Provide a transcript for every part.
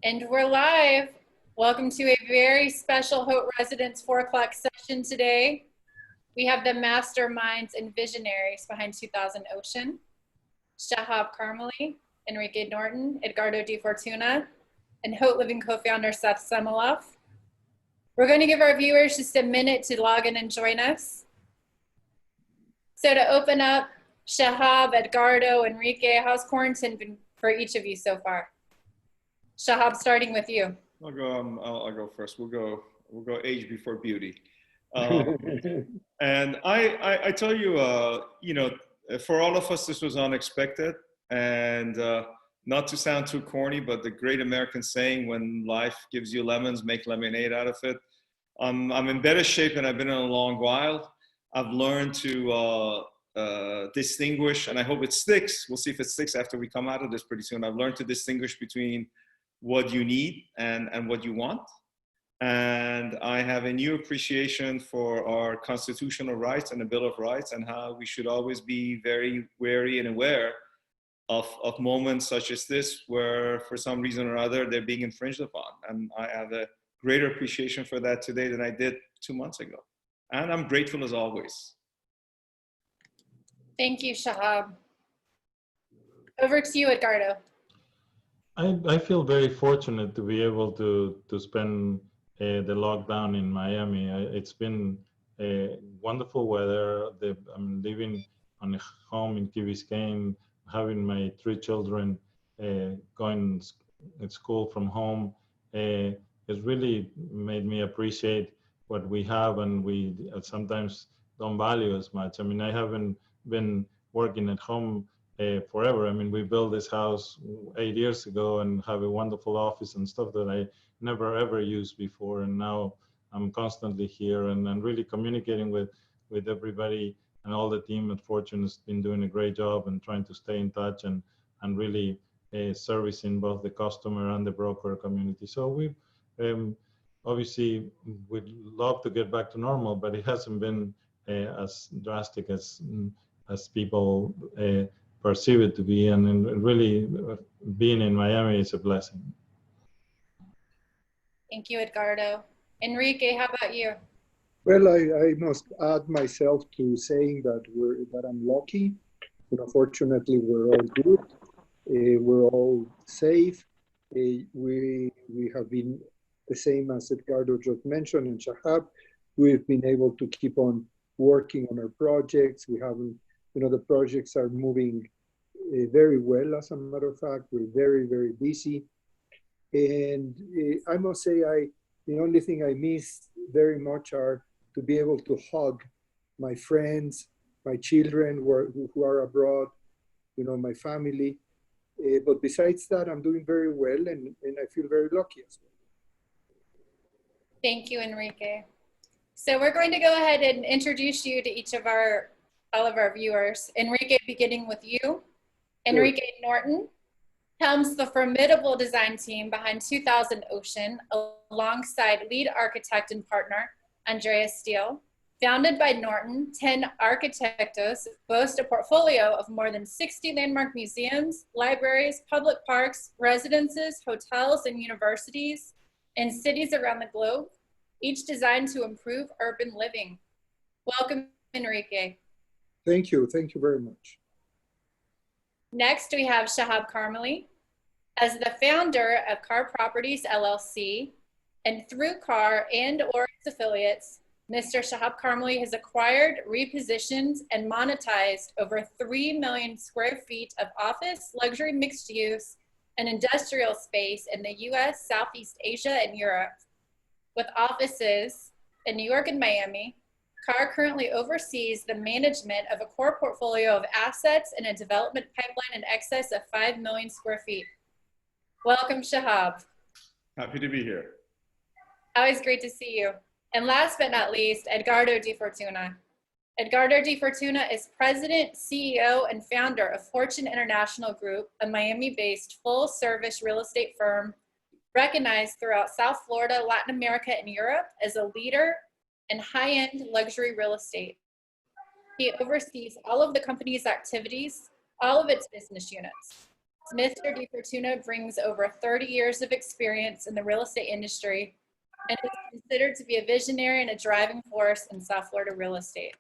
And we're live. Welcome to a very special Haute Residence 4 o'clock session today. We have the masterminds and visionaries behind 2000 Ocean, Shahab Karmely, Enrique Norton, Edgardo Defortuna, and Haute Living co-founder Seth Semilov. We're going to give our viewers just a minute to log in and join us. So to open up, Shahab, Edgardo, Enrique, how's quarantine been for each of you so far? Shahab, starting with you. I'll go first. We'll go age before beauty. And I tell you, for all of us, this was unexpected. And not to sound too corny, but the great American saying, when life gives you lemons, make lemonade out of it. I'm in better shape than I've been in a long while. I've learned to distinguish, and I hope it sticks. We'll see if it sticks after we come out of this pretty soon. I've learned to distinguish between what you need and what you want. And I have a new appreciation for our constitutional rights and the Bill of Rights, and how we should always be very wary and aware of moments such as this, where for some reason or other, they're being infringed upon. And I have a greater appreciation for that today than I did 2 months ago. And I'm grateful as always. Thank you, Shahab. Over to you, Edgardo. I feel very fortunate to be able to spend the lockdown in Miami. It's been wonderful weather. I'm living on a home in Key Biscayne, having my 3 children going to school from home. It's really made me appreciate what we have, and we sometimes don't value as much. I mean, I haven't been working at home forever. I mean, we built this house 8 years ago and have a wonderful office and stuff that I never ever used before. And now I'm constantly here and really communicating with everybody, and all the team at Fortune has been doing a great job and trying to stay in touch and really servicing both the customer and the broker community. So we obviously would love to get back to normal, but it hasn't been as drastic as people perceive it to be, and really being in Miami is a blessing. Thank you, Edgardo. Enrique, how about you? Well, I must add myself to saying that I'm lucky. Fortunately, we're all good. We're all safe. We have been the same as Edgardo just mentioned, and Shahab. We've been able to keep on working on our projects. We haven't. The projects are moving very well, as a matter of fact. We're very, very busy. And I must say, the only thing I miss very much are to be able to hug my friends, my children who are abroad, my family. But besides that, I'm doing very well, and I feel very lucky as well. Thank you, Enrique. So we're going to go ahead and introduce you to all of our viewers. Enrique, beginning with you. Enrique Norton helms the formidable design team behind 2000 Ocean, alongside lead architect and partner, Andrea Steele. Founded by Norton, 10 Arquitectos boast a portfolio of more than 60 landmark museums, libraries, public parks, residences, hotels, and universities in cities around the globe, each designed to improve urban living. Welcome, Enrique. Thank you very much. Next, we have Shahab Karmely. As the founder of Car Properties LLC, and through Car and/or its affiliates, Mr. Shahab Karmely has acquired, repositioned, and monetized over 3 million square feet of office, luxury mixed use, and industrial space in the US, Southeast Asia, and Europe. With offices in New York and Miami, Car currently oversees the management of a core portfolio of assets and a development pipeline in excess of 5 million square feet. Welcome, Shahab. Happy to be here. Always great to see you. And last but not least, Edgardo Defortuna. Edgardo Defortuna is president, CEO, and founder of Fortune International Group, a Miami-based full-service real estate firm recognized throughout South Florida, Latin America, and Europe as a leader in high-end luxury real estate. He oversees all of the company's activities, all of its business units. Mr. Defortuna brings over 30 years of experience in the real estate industry and is considered to be a visionary and a driving force in South Florida real estate.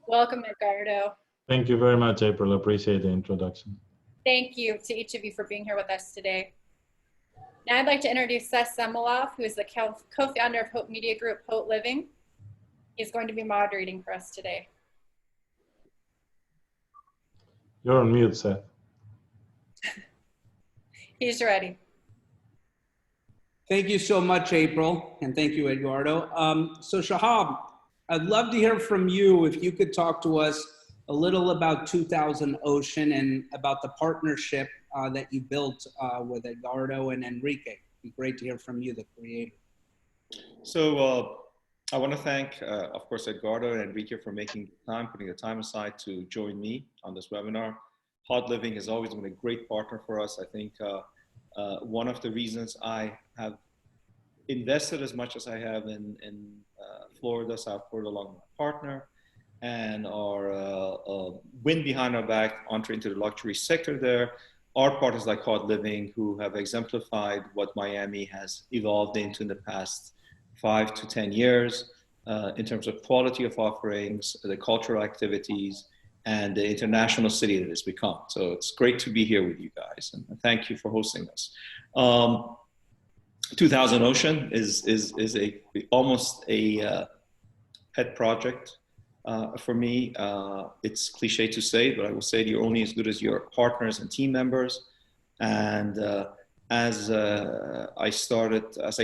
Welcome, Edgardo. Thank you very much, April. Appreciate the introduction. Thank you to each of you for being here with us today. Now I'd like to introduce Seth Semoloff, who is the co-founder of Hope Media Group, Hope Living. He's going to be moderating for us today. You're on mute, Seth. He's ready. Thank you so much, April, and thank you, Edgardo. So Shahab, I'd love to hear from you if you could talk to us a little about 2000 Ocean and about the partnership that you built with Edgardo and Enrique. It'd be great to hear from you, the creator. So I want to thank, of course, Edgardo and Enrique for making time, putting the time aside to join me on this webinar. Hot Living has always been a great partner for us. I think one of the reasons I have invested as much as I have in Florida, South Florida, along with my partner, and our wind behind our back, entering into the luxury sector there, are partners like Hot Living, who have exemplified what Miami has evolved into in the past 5 to 10 years in terms of quality of offerings, the cultural activities, and the international city that it's become. So it's great to be here with you guys, and thank you for hosting us. 2000 Ocean is almost a pet project for me. It's cliche to say, but I will say you're only as good as your partners and team members. And as I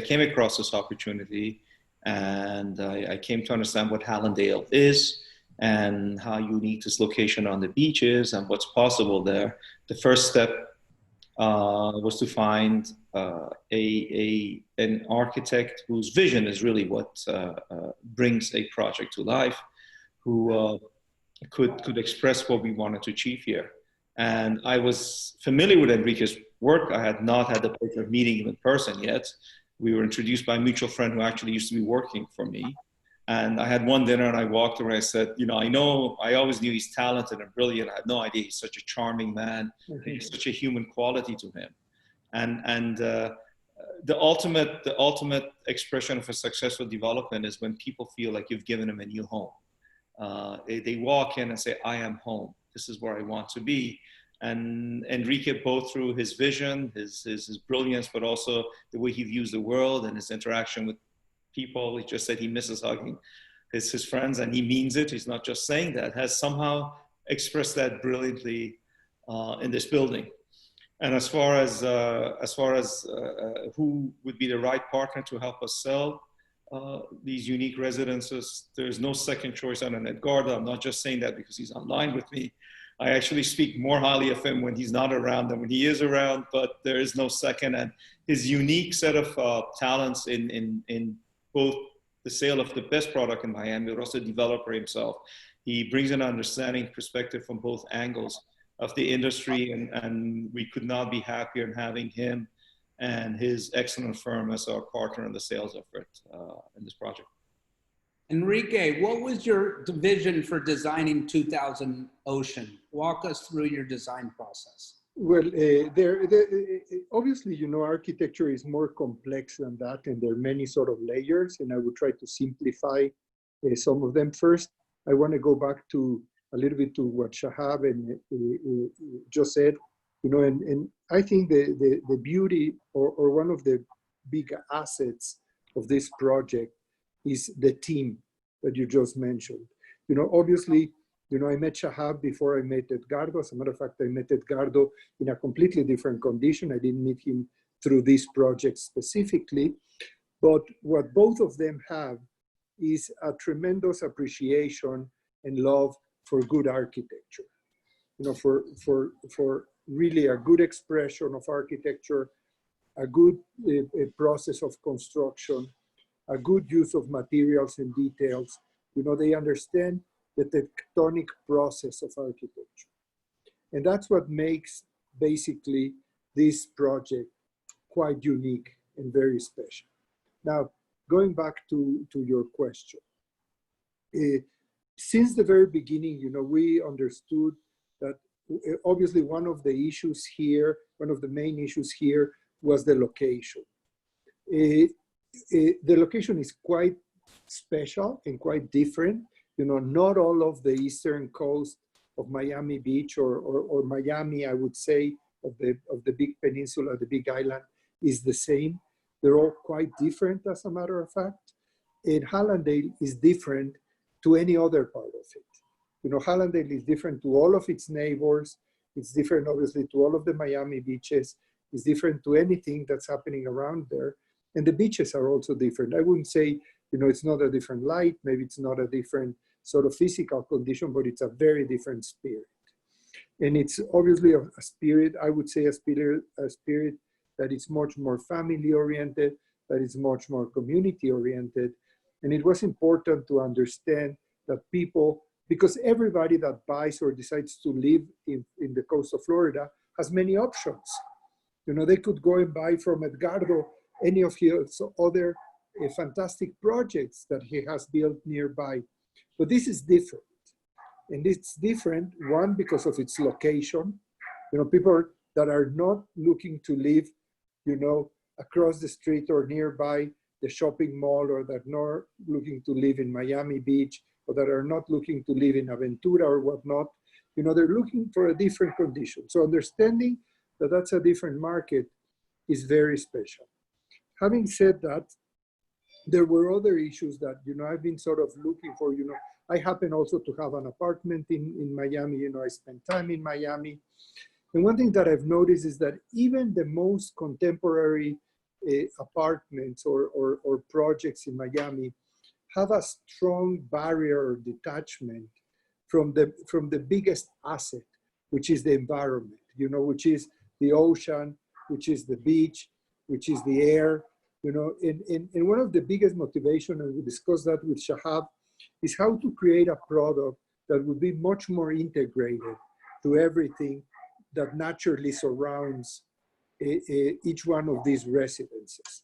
came across this opportunity, and I came to understand what Hallandale is and how unique this location on the beach is and what's possible there, the first step was to find an architect whose vision is really what brings a project to life, who could express what we wanted to achieve here. And I was familiar with Enrique's work. I had not had the pleasure of meeting him in person yet. We were introduced by a mutual friend who actually used to be working for me. And I had one dinner and I walked around and I said, you know, I always knew he's talented and brilliant. I had no idea he's such a charming man. He's such a human quality to him. And the ultimate expression of a successful development is when people feel like you've given them a new home. They walk in and say, I am home. This is where I want to be. And Enrique, both through his vision, his brilliance, but also the way he views the world and his interaction with people. He just said he misses hugging his friends, and he means it. He's not just saying that, has somehow expressed that brilliantly in this building. And as far as who would be the right partner to help us sell these unique residences, there's no second choice on an Edgardo. I'm not just saying that because he's online with me. I actually speak more highly of him when he's not around than when he is around, but there is no second. And his unique set of talents in both the sale of the best product in Miami, but also the developer himself. He brings an understanding perspective from both angles of the industry, and we could not be happier in having him and his excellent firm as our partner in the sales effort in this project. Enrique, what was your vision for designing 2000 Ocean? Walk us through your design process. Well, obviously, you know, architecture is more complex than that, and there are many sort of layers, and I will try to simplify some of them. First, I want to go back to a little bit to what Shahab and just said, you know, and I think the beauty or one of the big assets of this project is the team that you just mentioned. You know, obviously, you know, I met Shahab before I met Edgardo. As a matter of fact, I met Edgardo in a completely different condition. I didn't meet him through this project specifically. But what both of them have is a tremendous appreciation and love for good architecture. You know, for really a good expression of architecture, a good process of construction, a good use of materials and details. You know, they understand the tectonic process of architecture. And that's what makes basically this project quite unique and very special. Now, going back to your question, since the very beginning, you know, we understood that obviously one of the issues here, one of the main issues here was the location. The location is quite special and quite different. You know, not all of the eastern coast of Miami Beach or Miami, I would say, of the big peninsula, the big island, is the same. They're all quite different, as a matter of fact. And Hallandale is different to any other part of it. You know, Hallandale is different to all of its neighbors. It's different, obviously, to all of the Miami beaches. It's different to anything that's happening around there. And the beaches are also different. I wouldn't say, you know, it's not a different light, maybe it's not a different sort of physical condition, but it's a very different spirit. And it's obviously a spirit, I would say a spirit that is much more family oriented, that is much more community oriented. And it was important to understand that people, because everybody that buys or decides to live in the coast of Florida has many options. You know, they could go and buy from Edgardo any of his other fantastic projects that he has built nearby. But this is different. And it's different, one, because of its location. You know, people that are not looking to live, you know, across the street or nearby the shopping mall, or that are not looking to live in Miami Beach, or that are not looking to live in Aventura or whatnot, you know, they're looking for a different condition. So understanding that that's a different market is very special. Having said that, there were other issues that, you know, I've been sort of looking for. You know, I happen also to have an apartment in Miami. You know, I spend time in Miami. And one thing that I've noticed is that even the most contemporary apartments or projects in Miami have a strong barrier or detachment from the biggest asset, which is the environment, you know, which is the ocean, which is the beach, which is the air. You know, and one of the biggest motivations, and we discussed that with Shahab, is how to create a product that would be much more integrated to everything that naturally surrounds each one of these residences.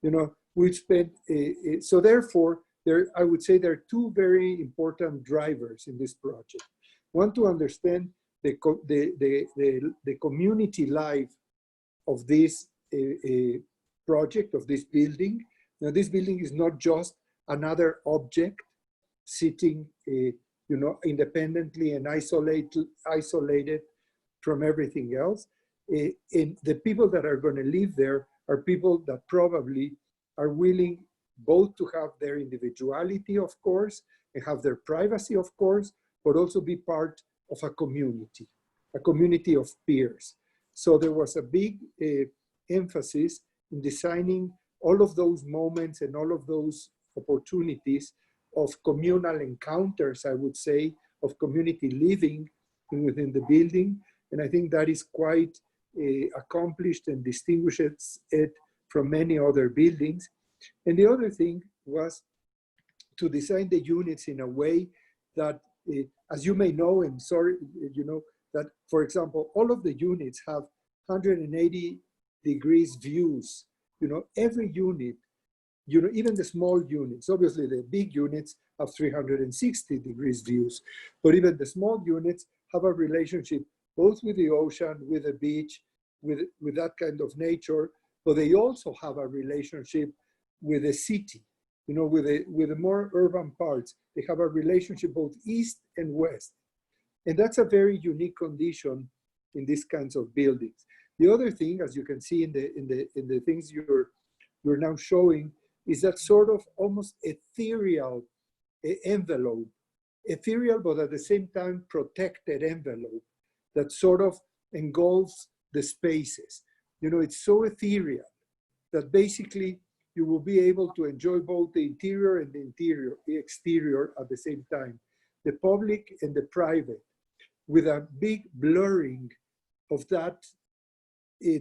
You know, we spent, so therefore, I would say there are two very important drivers in this project. One, to understand the community life of this project, of this building. Now, this building is not just another object sitting, you know, independently and isolated from everything else. And the people that are going to live there are people that probably are willing both to have their individuality, of course, and have their privacy, of course, but also be part of a community of peers. So there was a big emphasis in designing all of those moments and all of those opportunities of communal encounters, I would say, of community living within the building. And I think that is quite accomplished and distinguishes it from many other buildings. And the other thing was to design the units in a way that, as you may know, and sorry, you know, that, for example, all of the units have 180 degrees views. You know, every unit, you know, even the small units, obviously the big units have 360 degrees views, but even the small units have a relationship both with the ocean, with the beach, with that kind of nature, but they also have a relationship with the city, you know, with the more urban parts. They have a relationship both east and west. And that's a very unique condition in these kinds of buildings. The other thing, as you can see in the things you're now showing, is that sort of almost ethereal envelope, ethereal but at the same time protected envelope that sort of engulfs the spaces. You know, it's so ethereal that basically you will be able to enjoy both the interior and the exterior at the same time, the public and the private, with a big blurring of that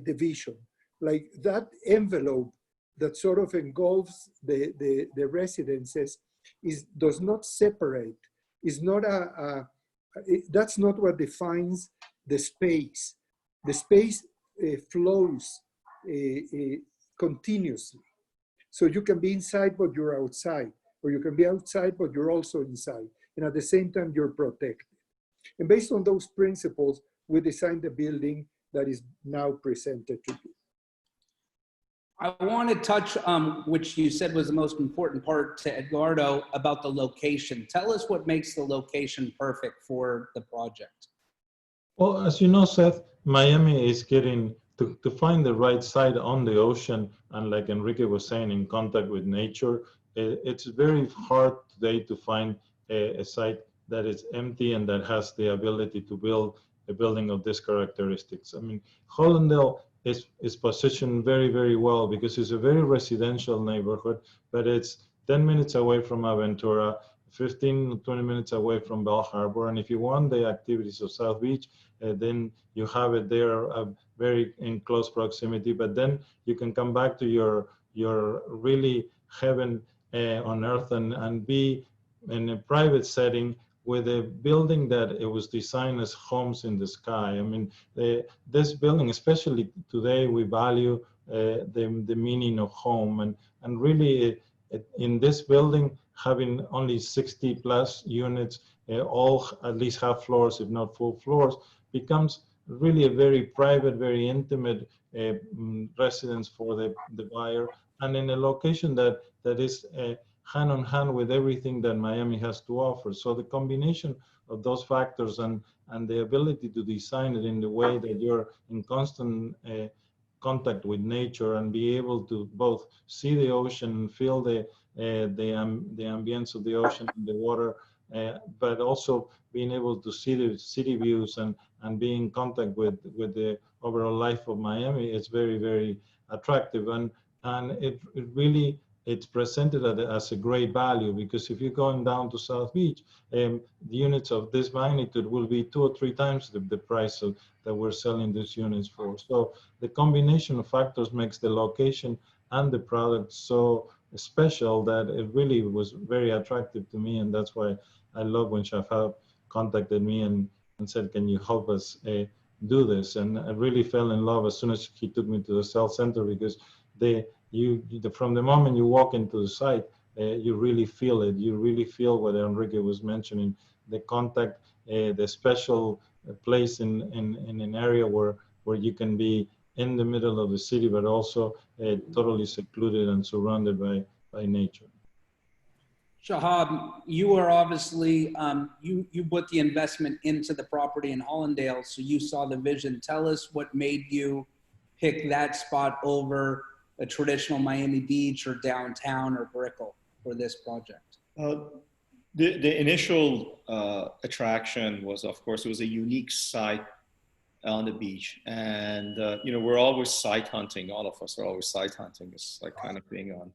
division. Like that envelope that sort of engulfs the residences does not separate, is not that's not what defines the space. The space flows continuously. So you can be inside, but you're outside, or you can be outside, but you're also inside. And at the same time, you're protected. And based on those principles, we designed the building that is now presented to you. I want to touch, which you said was the most important part to Edgardo, about the location. Tell us what makes the location perfect for the project. Well, as you know, Seth, Miami is getting to find the right site on the ocean, and like Enrique was saying, in contact with nature. It's very hard today to find a site that is empty and that has the ability to build a building of these characteristics. I mean, Hallandale is positioned very, very well because it's a very residential neighborhood, but it's 10 minutes away from Aventura, 15, 20 minutes away from Bell Harbor. And if you want the activities of South Beach, then you have it there very in close proximity. But then you can come back to your really heaven on earth and be in a private setting with a building that it was designed as homes in the sky. I mean, this building, especially today, we value the meaning of home, and really in this building, having only 60 plus units, all at least half floors, if not full floors, becomes really a very private, very intimate residence for the buyer, and in a location that is hand in hand with everything that Miami has to offer. So the combination of those factors and the ability to design it in the way that you're in constant contact with nature and be able to both see the ocean, feel the ambience of the ocean and the water, but also being able to see the city views and be in contact with the overall life of Miami is very, very attractive. And it really, it's presented as a great value, because if you're going down to South Beach, the units of this magnitude will be 2 or 3 times the price that we're selling these units for. So the combination of factors makes the location and the product so special that it really was very attractive to me. And that's why I love when Shahab contacted me and said, can you help us do this? And I really fell in love as soon as he took me to the sales center, because from the moment you walk into the site, you really feel it. You really feel what Enrique was mentioning, the contact, the special place in an area where you can be in the middle of the city, but also totally secluded and surrounded by nature. Shahab, you are obviously, you put the investment into the property in Hallandale, so you saw the vision. Tell us what made you pick that spot over a traditional Miami Beach or downtown or Brickell for this project? The initial attraction was, of course, it was a unique site on the beach. And, we're always site hunting. All of us are always site hunting. It's like kind of being on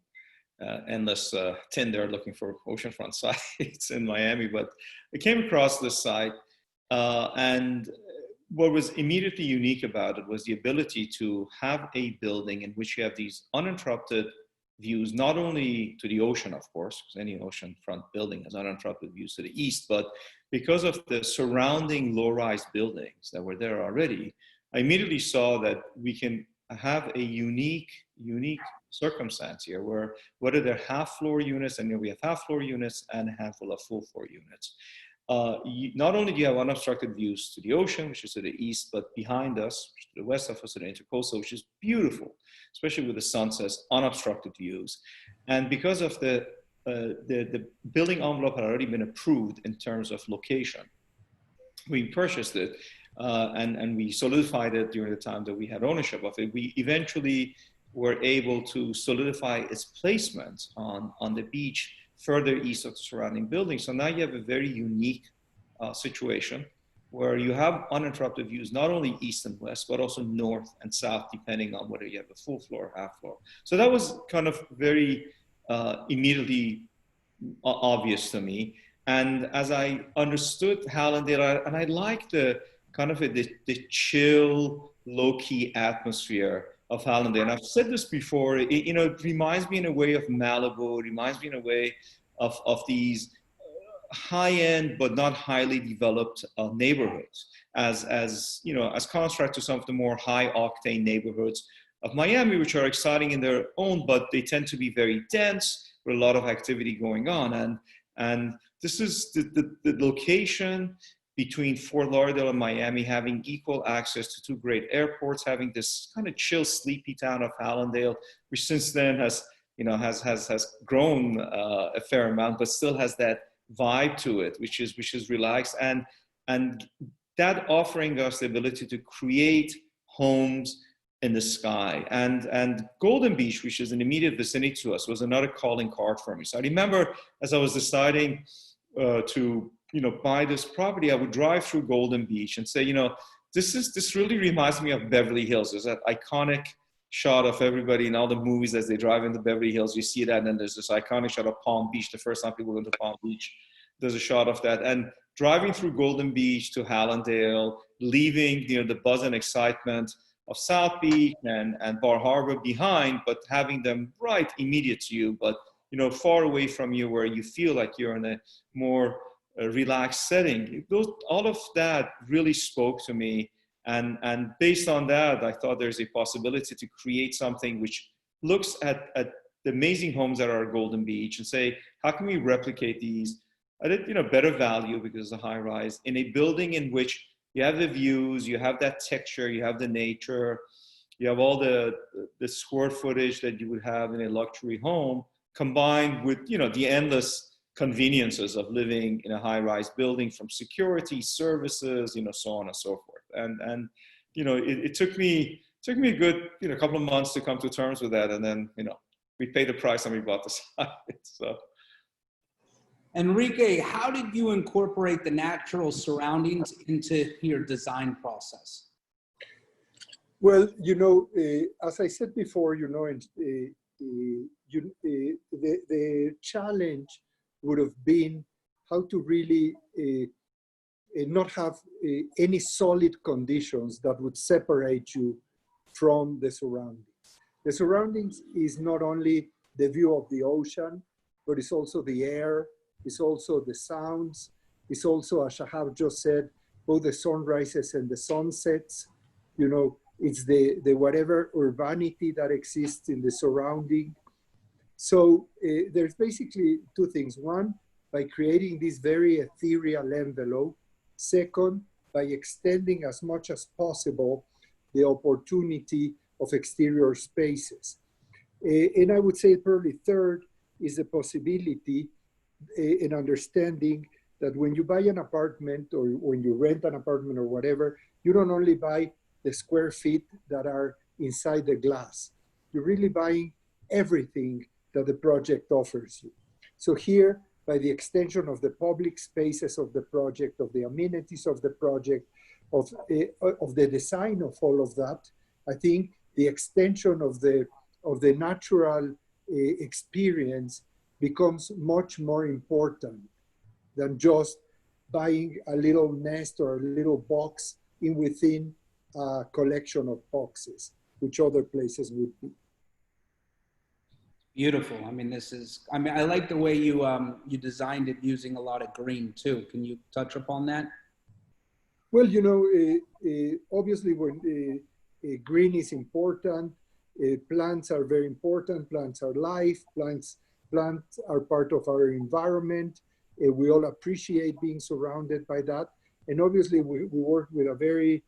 endless Tinder looking for oceanfront sites in Miami. But I came across this site, and what was immediately unique about it was the ability to have a building in which you have these uninterrupted views, not only to the ocean, of course, because any oceanfront building has uninterrupted views to the east, but because of the surrounding low-rise buildings that were there already, I immediately saw that we can have a unique circumstance here, where whether they're half-floor units, and we have half-floor units and a handful of full-floor units. Not only do you have unobstructed views to the ocean, which is to the east, but behind us, to the west of us, to the intercoastal, which is beautiful, especially with the sunsets, unobstructed views. And because of the building envelope had already been approved in terms of location, we purchased it and we solidified it during the time that we had ownership of it. We eventually were able to solidify its placement on the beach further east of the surrounding buildings. So now you have a very unique situation where you have uninterrupted views, not only east and west, but also north and south, depending on whether you have a full floor or half floor. So that was kind of very immediately obvious to me. And as I understood Hallandale, and I liked the kind of the chill, low-key atmosphere of Hallandale. And I've said this before, it reminds me in a way of Malibu, it reminds me in a way of these high-end but not highly developed neighborhoods, as contrast to some of the more high-octane neighborhoods of Miami, which are exciting in their own, but they tend to be very dense with a lot of activity going on. And this is the location between Fort Lauderdale and Miami, having equal access to two great airports, having this kind of chill, sleepy town of Hallandale, which since then has, you know, has grown a fair amount, but still has that vibe to it, which is relaxed, and that offering us the ability to create homes in the sky. And Golden Beach, which is an immediate vicinity to us, was another calling card for me. So I remember as I was deciding to, you know, buy this property, I would drive through Golden Beach and say, you know, this really reminds me of Beverly Hills. There's that iconic shot of everybody in all the movies as they drive into Beverly Hills. You see that, and then there's this iconic shot of Palm Beach. The first time people go to Palm Beach, there's a shot of that. And driving through Golden Beach to Hallandale, leaving, you know, the buzz and excitement of South Beach and Bar Harbor behind, but having them right immediate to you, but, you know, far away from you, where you feel like you're in a more relaxed setting. All of that really spoke to me. And based on that, I thought there's a possibility to create something which looks at the amazing homes that are at Golden Beach and say, how can we replicate these at a, you know, better value, because it's a high rise, in a building in which you have the views, you have that texture, you have the nature, you have all the square footage that you would have in a luxury home, combined with, you know, the endless conveniences of living in a high-rise building, from security, services, you know, so on and so forth. And you know, it took me a good, you know, couple of months to come to terms with that, and then, you know, we paid the price and we bought the site. So. Enrique, how did you incorporate the natural surroundings into your design process? Well, you know, as I said before, you know, the challenge would have been how to really not have any solid conditions that would separate you from the surroundings. The surroundings is not only the view of the ocean, but it's also the air, it's also the sounds, it's also, as Shahab just said, both the sunrises and the sunsets. You know, it's the whatever urbanity that exists in the surrounding. So there's basically two things. One, by creating this very ethereal envelope. Second, by extending as much as possible the opportunity of exterior spaces. And I would say probably third is the possibility in understanding that when you buy an apartment or when you rent an apartment or whatever, you don't only buy the square feet that are inside the glass. You're really buying everything that the project offers you. So here, by the extension of the public spaces of the project, of the amenities of the project, of the design of all of that, I think the extension of the natural experience becomes much more important than just buying a little nest or a little box in within a collection of boxes, which other places would be. Beautiful. I mean, I like the way you designed it using a lot of green too. Can you touch upon that? Well, you know, obviously when green is important, plants are very important. Plants are life. Plants are part of our environment. We all appreciate being surrounded by that. And obviously we work with a very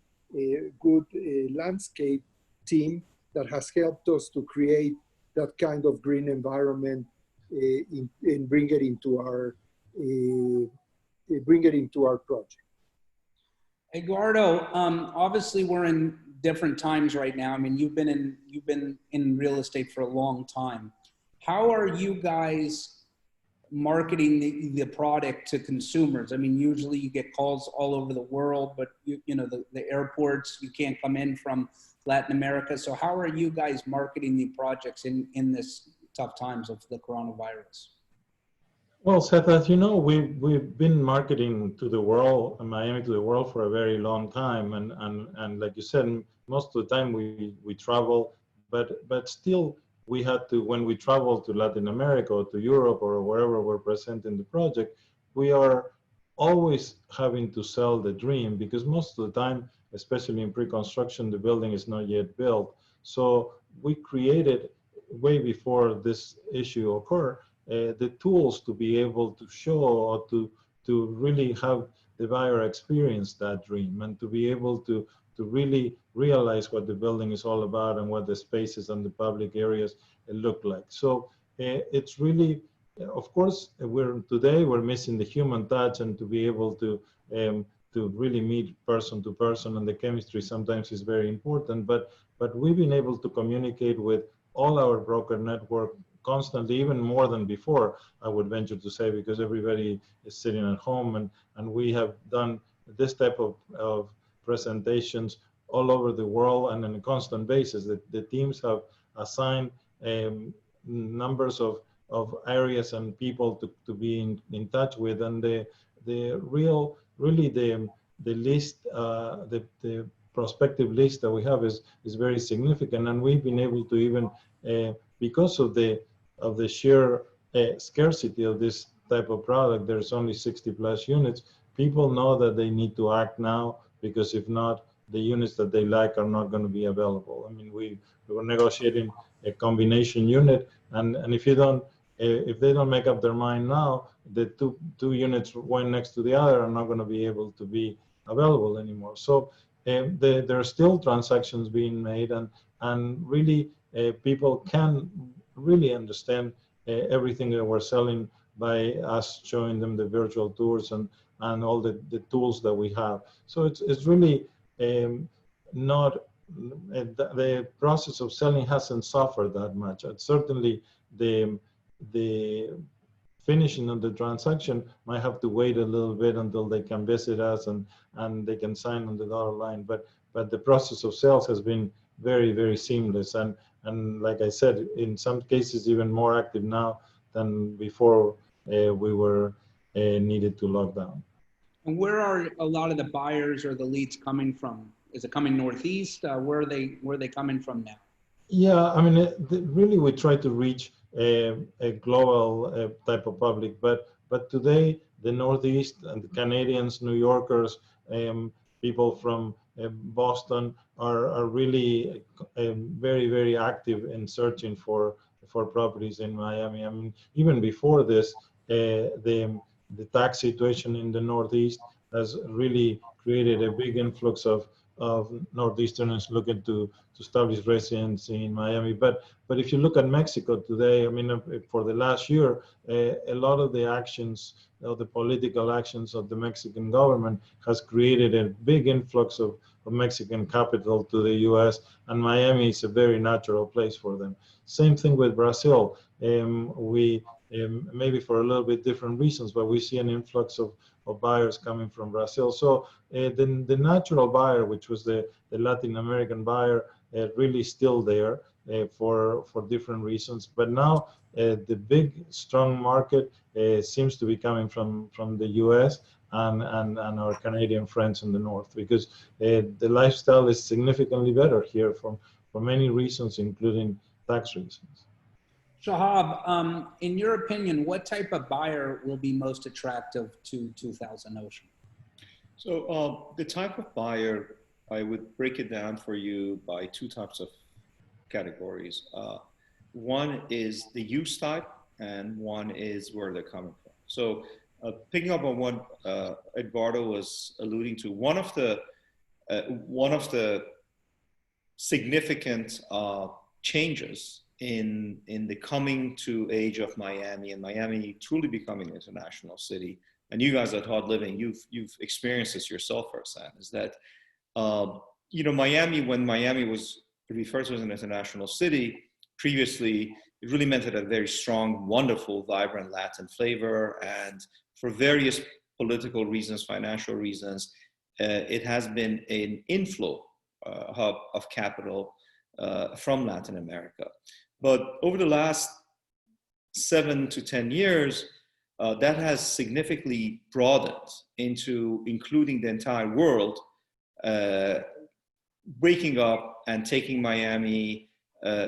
good landscape team that has helped us to create that kind of green environment and bring it into our project. Edgardo, obviously we're in different times right now. I mean, you've been in real estate for a long time. How are you guys marketing the product to consumers? I mean, usually you get calls all over the world, but you know, the airports, you can't come in from Latin America. So how are you guys marketing the projects in this tough times of the coronavirus? Well, Seth, as you know, we've been marketing to the world, Miami to the world, for a very long time, and like you said, most of the time we travel, but still we had to, when we travel to Latin America or to Europe or wherever we're present in the project, we are always having to sell the dream, because most of the time, especially in pre-construction, the building is not yet built. So we created, way before this issue occurred, the tools to be able to show or to really have the buyer experience that dream and to be able to really realize what the building is all about and what the spaces and the public areas look like. So it's really, of course, today we're missing the human touch, and to be able to really meet person to person, and the chemistry sometimes is very important. But we've been able to communicate with all our broker network constantly, even more than before, I would venture to say, because everybody is sitting at home, and we have done this type of presentations all over the world and on a constant basis. The teams have assigned numbers of areas and people to be in touch with, and the list, the prospective list that we have is very significant, and we've been able to even because of the sheer scarcity of this type of product, there's only 60 plus units. People know that they need to act now, because if not, the units that they like are not going to be available. I mean, we were negotiating a combination unit, and if they don't make up their mind now, the two units one next to the other are not going to be able to be available anymore. So there are still transactions being made, and really people can really understand everything that we're selling by us showing them the virtual tours and all the tools that we have. So it's really not, the process of selling hasn't suffered that much. Certainly the finishing of the transaction might have to wait a little bit until they can visit us and they can sign on the dotted line. But the process of sales has been very, very seamless. And like I said, in some cases, even more active now than before we were needed to lock down. And where are a lot of the buyers or the leads coming from? Is it coming Northeast? Where are they coming from now? Yeah, I mean, really we try to reach a global type of public, but today the Northeast and the Canadians, New Yorkers, people from Boston are really very, very active in searching for properties in Miami. I mean, even before this, the tax situation in the Northeast has really created a big influx of Northeasterners looking to establish residency in Miami. But if you look at Mexico today, I mean, for the last year, a lot of the actions, the political actions of the Mexican government has created a big influx of Mexican capital to the U.S., and Miami is a very natural place for them. Same thing with Brazil. We maybe for a little bit different reasons, but we see an influx of buyers coming from Brazil. So the natural buyer, which was the Latin American buyer, really still there for different reasons. But now the big, strong market seems to be coming from the US and our Canadian friends in the north, because the lifestyle is significantly better here for many reasons, including tax reasons. Shahab, in your opinion, what type of buyer will be most attractive to 2000 Ocean? So the type of buyer, I would break it down for you by two types of categories. One is the use type, and one is where they're coming from. So picking up on what Edgardo was alluding to, one of the significant changes in the coming to age of Miami, and Miami truly becoming an international city, and you guys at Hard Living, you've experienced this yourself firsthand, is that Miami, when Miami was referred to as an international city, previously it really meant it had a very strong, wonderful, vibrant Latin flavor, and for various political reasons, financial reasons, it has been an inflow hub of capital from Latin America. But over the last 7 to 10 years, that has significantly broadened into including the entire world, waking up and taking Miami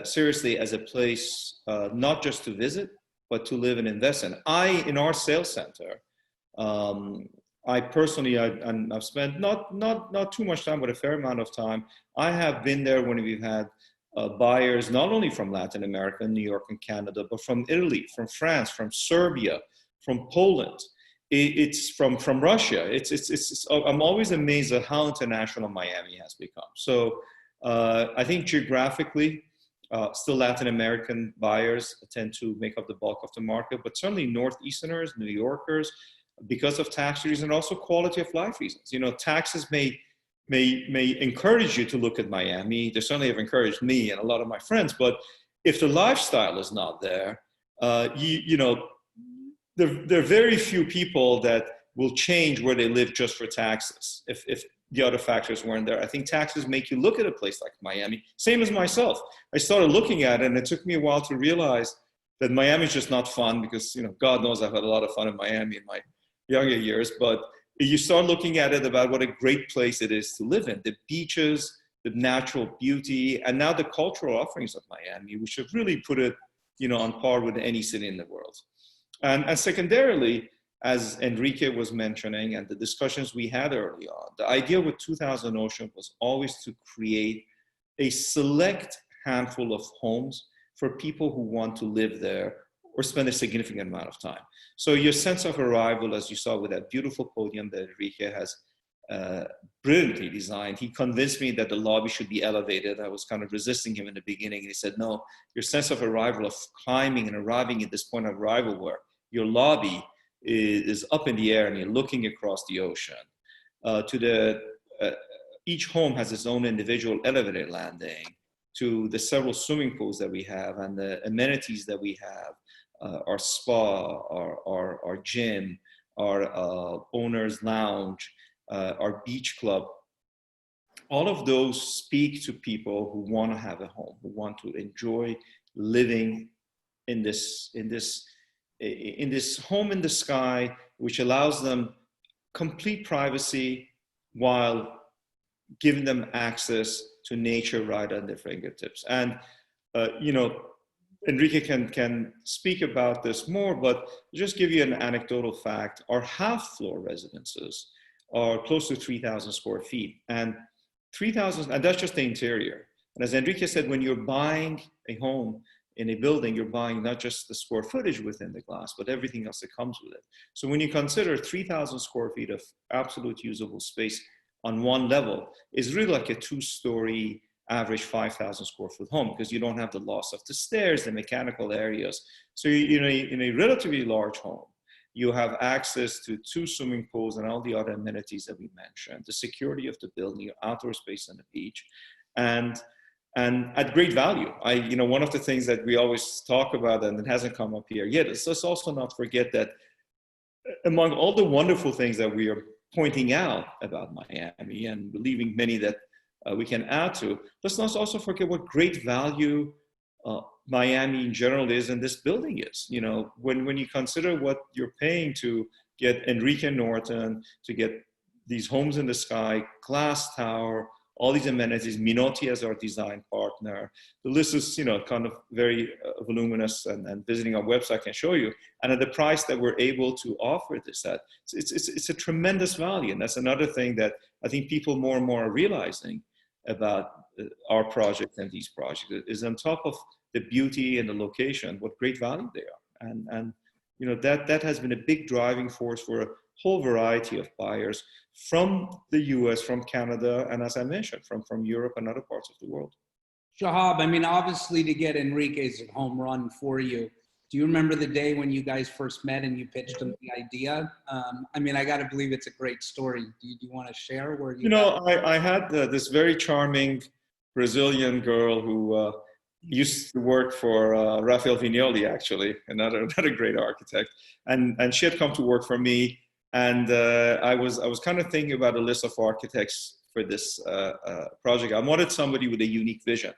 seriously as a place not just to visit, but to live and invest in. In our sales center, I personally, I've spent not too much time, but a fair amount of time. I have been there when we've had buyers not only from Latin America, New York and Canada, but from Italy, from France, from Serbia, from Poland. it's from Russia. I'm always amazed at how international Miami has become. So I think geographically, still Latin American buyers tend to make up the bulk of the market, but certainly Northeasterners, New Yorkers, because of tax reasons and also quality of life reasons. You know, taxes may encourage you to look at Miami. They certainly have encouraged me and a lot of my friends, but if the lifestyle is not there, you know, there are very few people that will change where they live just for taxes if the other factors weren't there. I think taxes make you look at a place like Miami. Same as myself. I started looking at it, and it took me a while to realize that Miami is just not fun because, you know, God knows I've had a lot of fun in Miami in my younger years, but you start looking at it about what a great place it is to live in. The beaches, the natural beauty, and now the cultural offerings of Miami, which have really put it, you know, on par with any city in the world. And secondarily, as Enrique was mentioning, and the discussions we had early on, the idea with 2000 Ocean was always to create a select handful of homes for people who want to live there or spend a significant amount of time. So your sense of arrival, as you saw with that beautiful podium that Enrique has brilliantly designed, he convinced me that the lobby should be elevated. I was kind of resisting him in the beginning. And he said, no, your sense of arrival, of climbing and arriving at this point of arrival where your lobby is up in the air and you're looking across the ocean. Each home has its own individual elevator landing, to the several swimming pools that we have and the amenities that we have, our spa, our gym, our owner's lounge, our beach club. All of those speak to people who want to have a home, who want to enjoy living in this home in the sky, which allows them complete privacy while giving them access to nature right at their fingertips. And, you know, Enrique can speak about this more, but just give you an anecdotal fact. Our half-floor residences are close to 3,000 square feet. And 3,000, and that's just the interior. And as Enrique said, when you're buying a home in a building, you're buying not just the square footage within the glass, but everything else that comes with it. So when you consider 3,000 square feet of absolute usable space on one level, is really like a two-story average 5,000 square foot home, because you don't have the loss of the stairs, the mechanical areas. So in a relatively large home, you have access to 2 swimming pools and all the other amenities that we mentioned, the security of the building, your outdoor space on the beach, and at great value. One of the things that we always talk about, and it hasn't come up here yet, is let's also not forget that among all the wonderful things that we are pointing out about Miami, and leaving many that we can add to, let's not also forget what great value Miami in general is, and this building is. You know, when you consider what you're paying to get Enrique Norten, to get these homes in the sky, glass tower, all these amenities, Minotti as our design partner. The list is, kind of very voluminous, and visiting our website can show you. And at the price that we're able to offer this at, it's a tremendous value. And that's another thing that I think people more and more are realizing about our project and these projects, is on top of the beauty and the location, what great value they are. And that has been a big driving force for a whole variety of buyers from the US, from Canada, and as I mentioned, from Europe and other parts of the world. Shahab, obviously to get Enrique's home run for you, do you remember the day when you guys first met and you pitched him the idea? I got to believe it's a great story. Do you want to share where you I had this very charming Brazilian girl who used to work for Rafael Vignoli, actually, another great architect. And she had come to work for me. And I was kind of thinking about a list of architects for this project. I wanted somebody with a unique vision.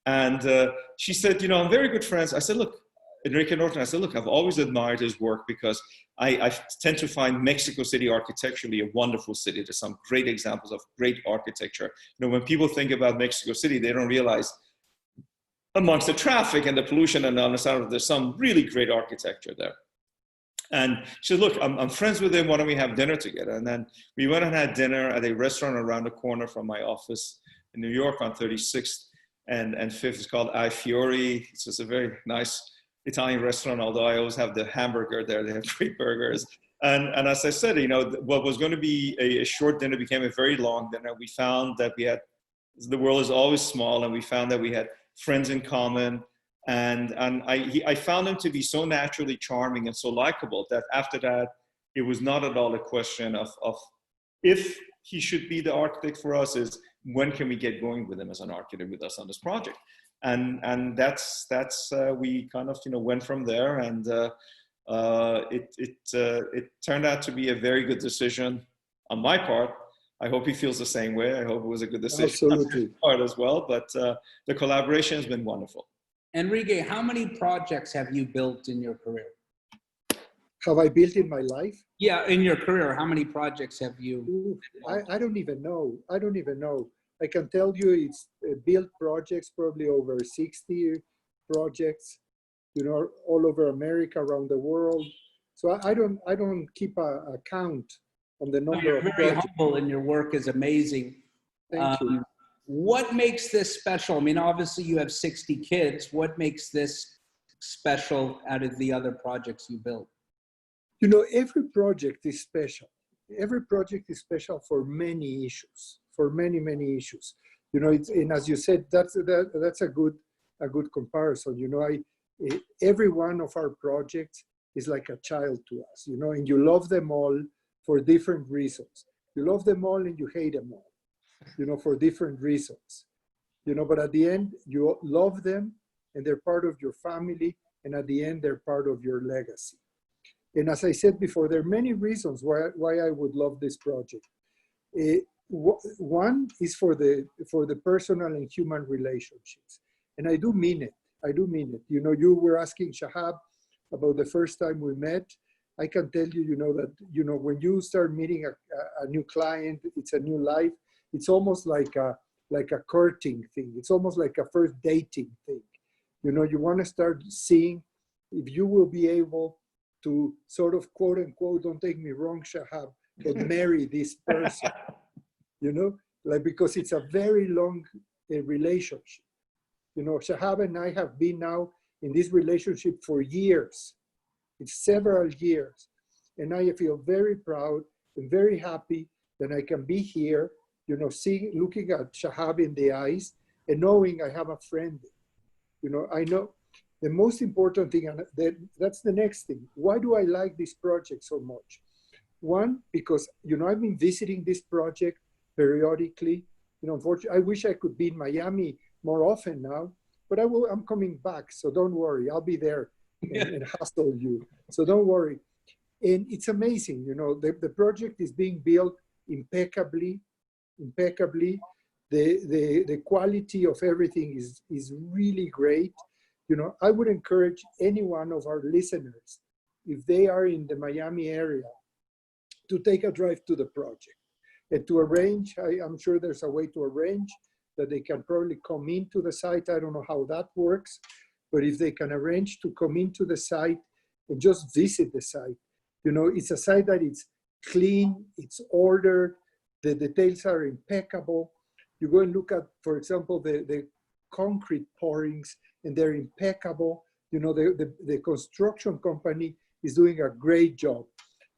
And she said, I'm very good friends. I said, look, Enrique Norton, I said, look, I've always admired his work because I tend to find Mexico City architecturally a wonderful city. There's some great examples of great architecture. when people think about Mexico City, they don't realize amongst the traffic and the pollution and on the side of, there's some really great architecture there. And she said, look, I'm friends with him. Why don't we have dinner together? And then we went and had dinner at a restaurant around the corner from my office in New York on 36th and 5th. It's called I Fiori. It's just a very nice Italian restaurant, although I always have the hamburger there. They have great burgers. And as I said, you know, what was going to be a short dinner became a very long dinner. We found that the world is always small, and we found that we had friends in common. And I found him to be so naturally charming and so likable that after that, it was not at all a question of if he should be the architect for us, is when can we get going with him as an architect with us on this project? And that's we kind of, you know, went from there, and it turned out to be a very good decision on my part. I hope he feels the same way. I hope it was a good decision Absolutely. on his part as well. But the collaboration has been wonderful. Enrique, how many projects have you built in your career? Have I built in my life? Yeah, in your career, how many projects have you? Ooh, I don't even know. I don't even know. I can tell you it's built projects, probably over 60 projects, you know, all over America, around the world. So I don't keep a count on the number You're of very projects. humble, and your work is amazing. Thank you. What makes this special? I mean, obviously you have 60 kids. What makes this special out of the other projects you built? You know, every project is special. Every project is special for many issues, for many, many issues. You know, and as you said, that's a good comparison. You know, every one of our projects is like a child to us, you know, and you love them all for different reasons. You love them all and you hate them all, you know, for different reasons. You know, but at the end, you love them and they're part of your family, and at the end, they're part of your legacy. And as I said before, there are many reasons why I would love this project. One is for the personal and human relationships. And I do mean it. I do mean it. You know, you were asking Shahab about the first time we met. I can tell you, you know, that, you know, when you start meeting a new client, it's a new life. It's almost like a courting thing. It's almost like a first dating thing. You know, you want to start seeing if you will be able to sort of, quote unquote, don't take me wrong, Shahab, but marry this person, you know, like, because it's a very long relationship. You know, Shahab and I have been now in this relationship for years. It's several years. And I feel very proud and very happy that I can be here, you know, looking at Shahab in the eyes and knowing I have a friend. You know, I know the most important thing, and that's the next thing. Why do I like this project so much? One, because, you know, I've been visiting this project periodically. You know, unfortunately, I wish I could be in Miami more often now, but I'm coming back, so don't worry. I'll be there and hustle you. So don't worry. And it's amazing, you know, the project is being built impeccably. The quality of everything is really great. You know, I would encourage any one of our listeners, if they are in the Miami area, to take a drive to the project and to arrange. I'm sure there's a way to arrange that they can probably come into the site. I don't know how that works, but if they can arrange to come into the site and just visit the site, you know, it's a site that it's clean, it's ordered, the details are impeccable. You go and look at, for example, the concrete pourings, and they're impeccable. You know, the construction company is doing a great job.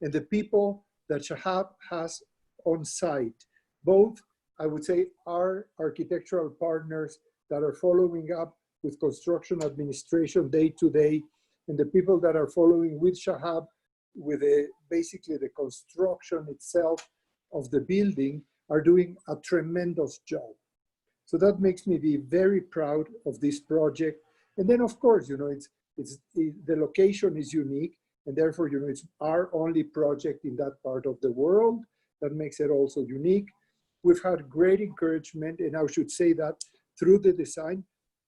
And the people that Shahab has on site, both, I would say, our architectural partners that are following up with construction administration day to day, and the people that are following with Shahab with basically the construction itself of the building, are doing a tremendous job. So that makes me be very proud of this project. And then, of course, you know, the location is unique, and therefore, you know, it's our only project in that part of the world. That makes it also unique. We've had great encouragement, and I should say that through the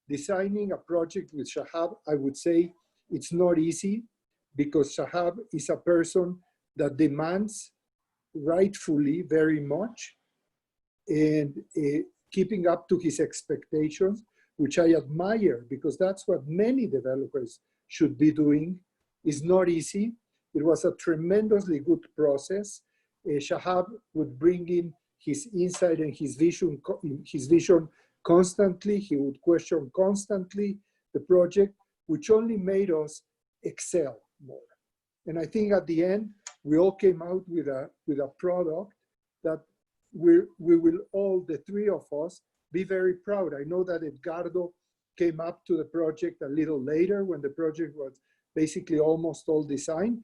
designing a project with Shahab, I would say it's not easy, because Shahab is a person that demands rightfully very much, and keeping up to his expectations, which I admire, because that's what many developers should be doing. Is not easy. It was a tremendously good process. Shahab would bring in his insight and his vision constantly. He would question constantly the project, which only made us excel more. And I think at the end, we all came out with a product that we will all, the three of us, be very proud. I know that Edgardo came up to the project a little later when the project was basically almost all designed.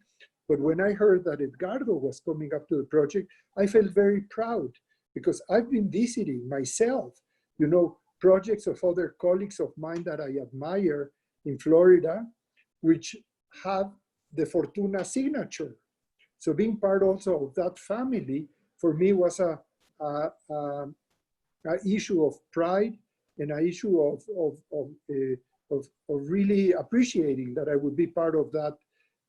But when I heard that Edgardo was coming up to the project, I felt very proud because I've been visiting myself, you know, projects of other colleagues of mine that I admire in Florida, which have the Fortuna signature. So being part also of that family, for me was a issue of pride and an issue of really appreciating that I would be part of that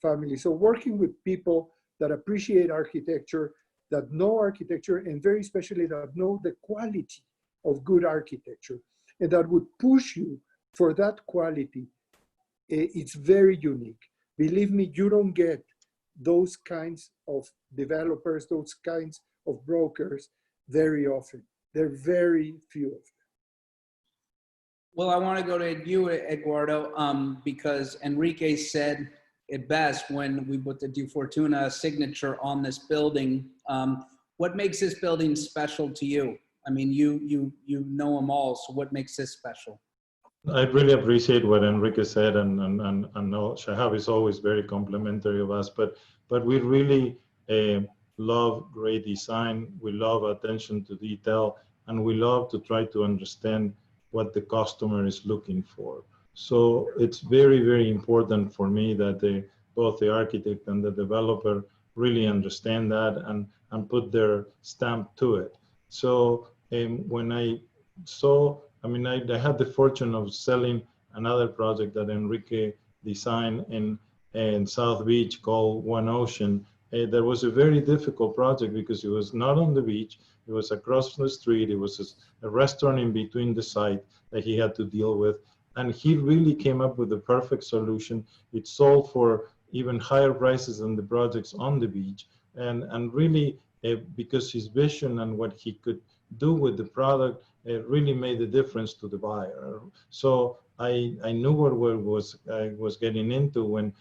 family. So working with people that appreciate architecture, that know architecture, and very especially that know the quality of good architecture, and that would push you for that quality, it's very unique. Believe me, you don't get those kinds of developers, those kinds of brokers very often. There are very few of them. Well, I want to go to you, Eduardo, because Enrique said it best when we put the Defortuna signature on this building. What makes this building special to you? I mean, you know them all, so what makes this special? I really appreciate what Enrique said, and Shahab is always very complimentary of us, but we really love great design, we love attention to detail, and we love to try to understand what the customer is looking for. So it's very, very important for me that both the architect and the developer really understand that and put their stamp to it. So when I saw, I mean, I had the fortune of selling another project that Enrique designed in South Beach called One Ocean. That was a very difficult project because it was not on the beach. It was across the street. It was a restaurant in between the site that he had to deal with. And he really came up with the perfect solution. It sold for even higher prices than the projects on the beach. And really, because his vision and what he could do with the product, it really made a difference to the buyer. So I knew what I was getting into when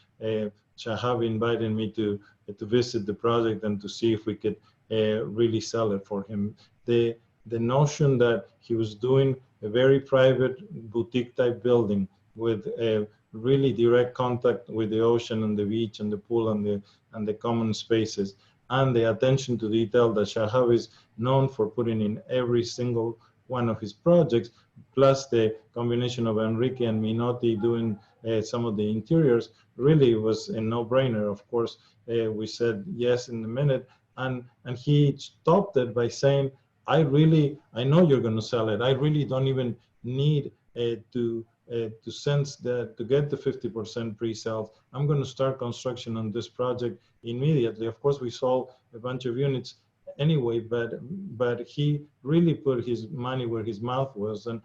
Shahab invited me to visit the project and to see if we could really sell it for him. The notion that he was doing a very private boutique type building with a really direct contact with the ocean and the beach and the pool and the common spaces, and the attention to detail that Shahab is known for putting in every single one of his projects, plus the combination of Enrique and Minotti doing some of the interiors, really was a no-brainer. Of course, we said yes in a minute, and he stopped it by saying, I know you're going to sell it. I really don't even need to sense that to get the 50% pre-sales. I'm going to start construction on this project immediately. Of course, we sold a bunch of units anyway, but he really put his money where his mouth was, and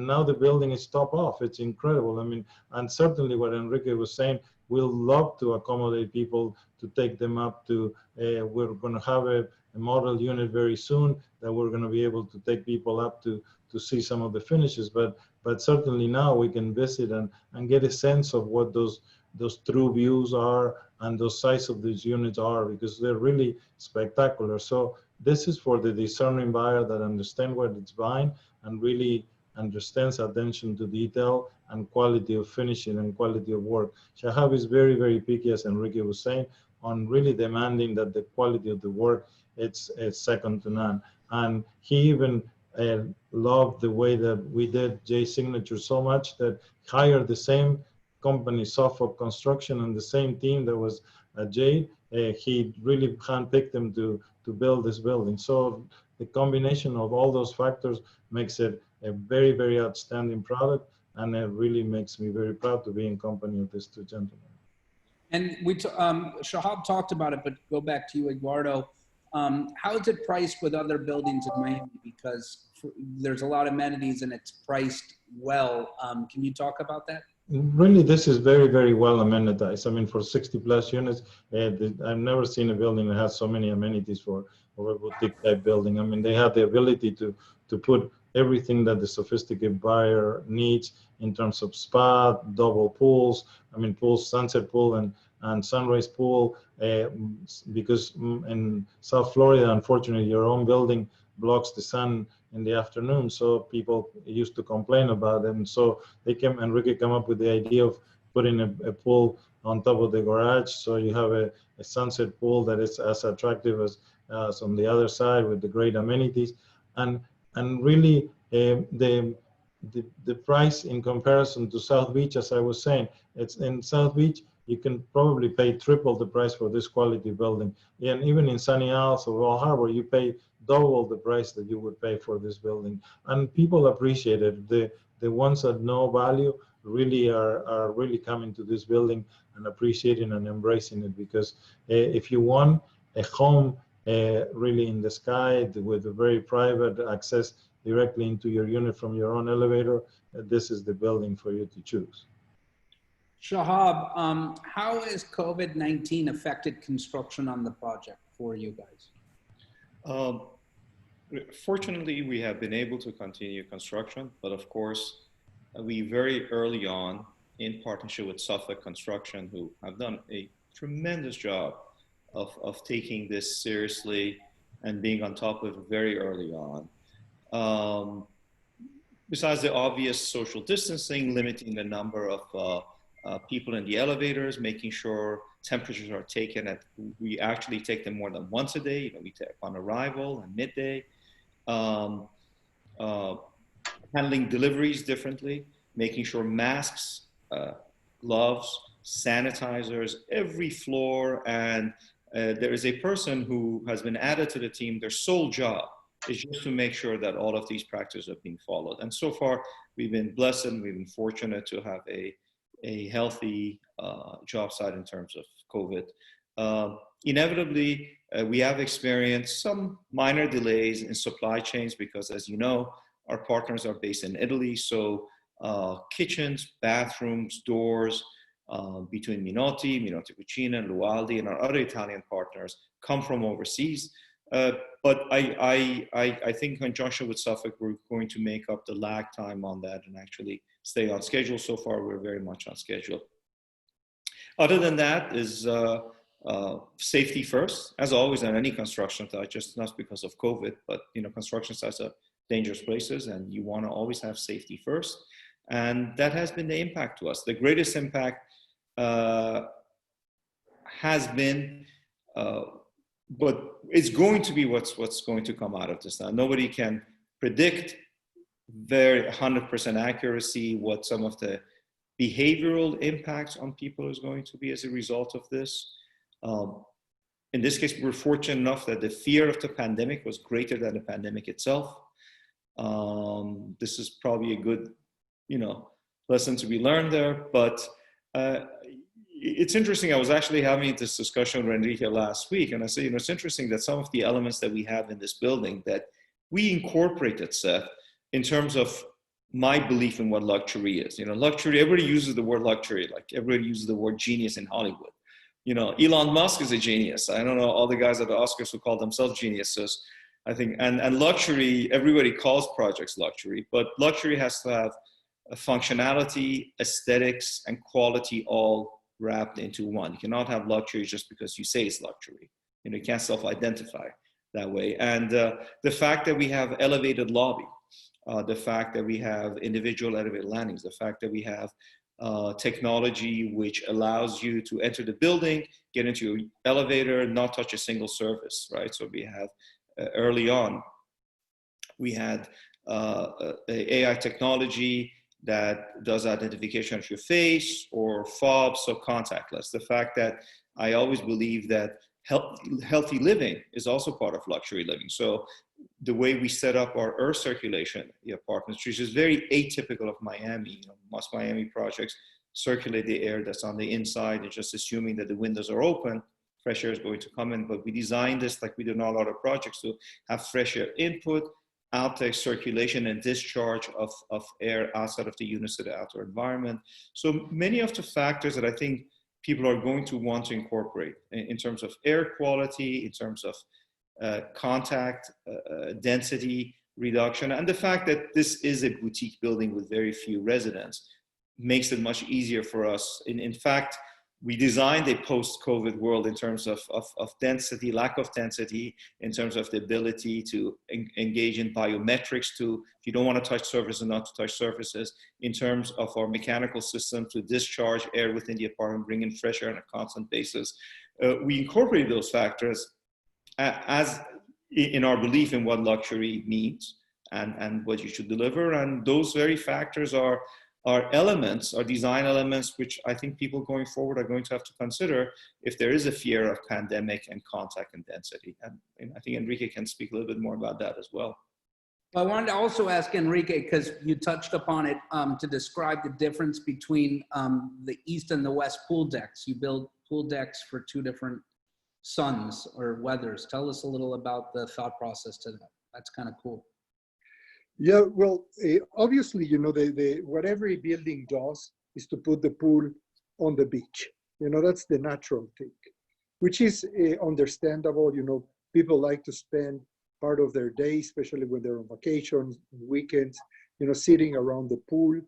now the building is top off. It's incredible. I mean, and certainly what Enrique was saying, we'll love to accommodate people to take them up to. We're going to have a model unit very soon that we're going to be able to take people up to see some of the finishes, but certainly now we can visit and get a sense of what those true views are and the size of these units are, because they're really spectacular. So this is for the discerning buyer that understands what it's buying and really understands attention to detail and quality of finishing and quality of work. Shahab is very, very picky, as Enrique was saying, on really demanding that the quality of the work, it's second to none. And he even loved the way that we did J Signature so much that hired the same company, Suffolk Construction, and the same team that was at J. He really handpicked them to build this building. So the combination of all those factors makes it a very, very outstanding product, and it really makes me very proud to be in company of these two gentlemen. And Shahab talked about it, but go back to you, Eduardo. How is it priced with other buildings in Miami? Because there's a lot of amenities and it's priced well. Can you talk about that? Really, this is very, very well amenitized. I mean, for 60 plus units, I've never seen a building that has so many amenities for a boutique type building. I mean, they have the ability to put everything that the sophisticated buyer needs in terms of spa, double pools. I mean, pools, sunset pool and sunrise pool, because in South Florida, unfortunately, your own building blocks the sun in the afternoon, so people used to complain about them. So Enrique came up with the idea of putting a pool on top of the garage, so you have a sunset pool that is as attractive as on the other side with the great amenities, and really the price in comparison to South Beach, as I was saying, it's in South Beach you can probably pay triple the price for this quality building, and even in Sunny Isles or Bal Harbor you pay double the price that you would pay for this building, and people appreciate it. The ones that know value really are really coming to this building and appreciating and embracing it, because if you want a home really in the sky with a very private access directly into your unit from your own elevator, this is the building for you to choose. Shahab, how has COVID-19 affected construction on the project for you guys? Fortunately, we have been able to continue construction, but of course, we very early on, in partnership with Suffolk Construction, who have done a tremendous job of taking this seriously and being on top of it very early on. Besides the obvious social distancing, limiting the number of people in the elevators, making sure temperatures are taken at, we actually take them more than once a day. You know, we take on arrival and midday. Handling deliveries differently, making sure masks, gloves, sanitizers, every floor, and there is a person who has been added to the team. Their sole job is just to make sure that all of these practices are being followed. And so far, we've been blessed and we've been fortunate to have a healthy job site in terms of COVID. Inevitably, we have experienced some minor delays in supply chains because, as you know, our partners are based in Italy. So kitchens, bathrooms, doors between Minotti Cucina, and Lualdi, and our other Italian partners come from overseas. But I think in conjunction with Suffolk, we're going to make up the lag time on that and actually stay on schedule. So far, we're very much on schedule. Other than that is safety first, as always on any construction site, just not because of COVID, but construction sites are dangerous places and you want to always have safety first. And that has been the impact to us. The greatest impact has been, but it's going to be what's going to come out of this. Now, nobody can predict very 100% accuracy what some of the behavioral impacts on people is going to be as a result of this. In this case, we're fortunate enough that the fear of the pandemic was greater than the pandemic itself. This is probably a good, lesson to be learned there. But it's interesting. I was actually having this discussion with Enrique last week, and I said, it's interesting that some of the elements that we have in this building that we incorporated, Seth, in terms of my belief in what luxury is. Luxury, everybody uses the word luxury, like everybody uses the word genius in Hollywood. Elon Musk is a genius. I don't know all the guys at the Oscars who call themselves geniuses. I think, and luxury, everybody calls projects luxury, but luxury has to have a functionality, aesthetics, and quality all wrapped into one. You cannot have luxury just because you say it's luxury. You can't self-identify that way. And the fact that we have elevated lobby, the fact that we have individual elevated landings, the fact that we have technology which allows you to enter the building, get into your elevator, not touch a single surface, right? So we have early on, we had AI technology that does identification of your face or fobs, so contactless. The fact that I always believe that healthy living is also part of luxury living. So the way we set up our air circulation apartments, which is very atypical of Miami. Most Miami projects circulate the air that's on the inside and just assuming that the windows are open, fresh air is going to come in. But we designed this like we do in all other projects to have fresh air input, outtake circulation and discharge of air outside of the units to the outdoor environment. So many of the factors that I think people are going to want to incorporate in terms of air quality, in terms of contact, density reduction, and the fact that this is a boutique building with very few residents makes it much easier for us. In fact, we designed a post-COVID world in terms of density, lack of density, in terms of the ability to engage in biometrics to, if you don't want to touch surfaces, not to touch surfaces, in terms of our mechanical system to discharge air within the apartment, bring in fresh air on a constant basis. We incorporated those factors as in our belief in what luxury means and what you should deliver. And those very factors are elements, are design elements, which I think people going forward are going to have to consider if there is a fear of pandemic and contact and density. And I think Enrique can speak a little bit more about that as well. I wanted to also ask Enrique, because you touched upon it, to describe the difference between the east and the west pool decks. You build pool decks for two different suns or weathers. Tell us a little about the thought process to that. That's kind of cool. Yeah, well, obviously, you know, what every building does is to put the pool on the beach. You know, that's the natural thing, which is understandable. You know, people like to spend part of their day, especially when they're on vacations, weekends, you know, sitting around the pool,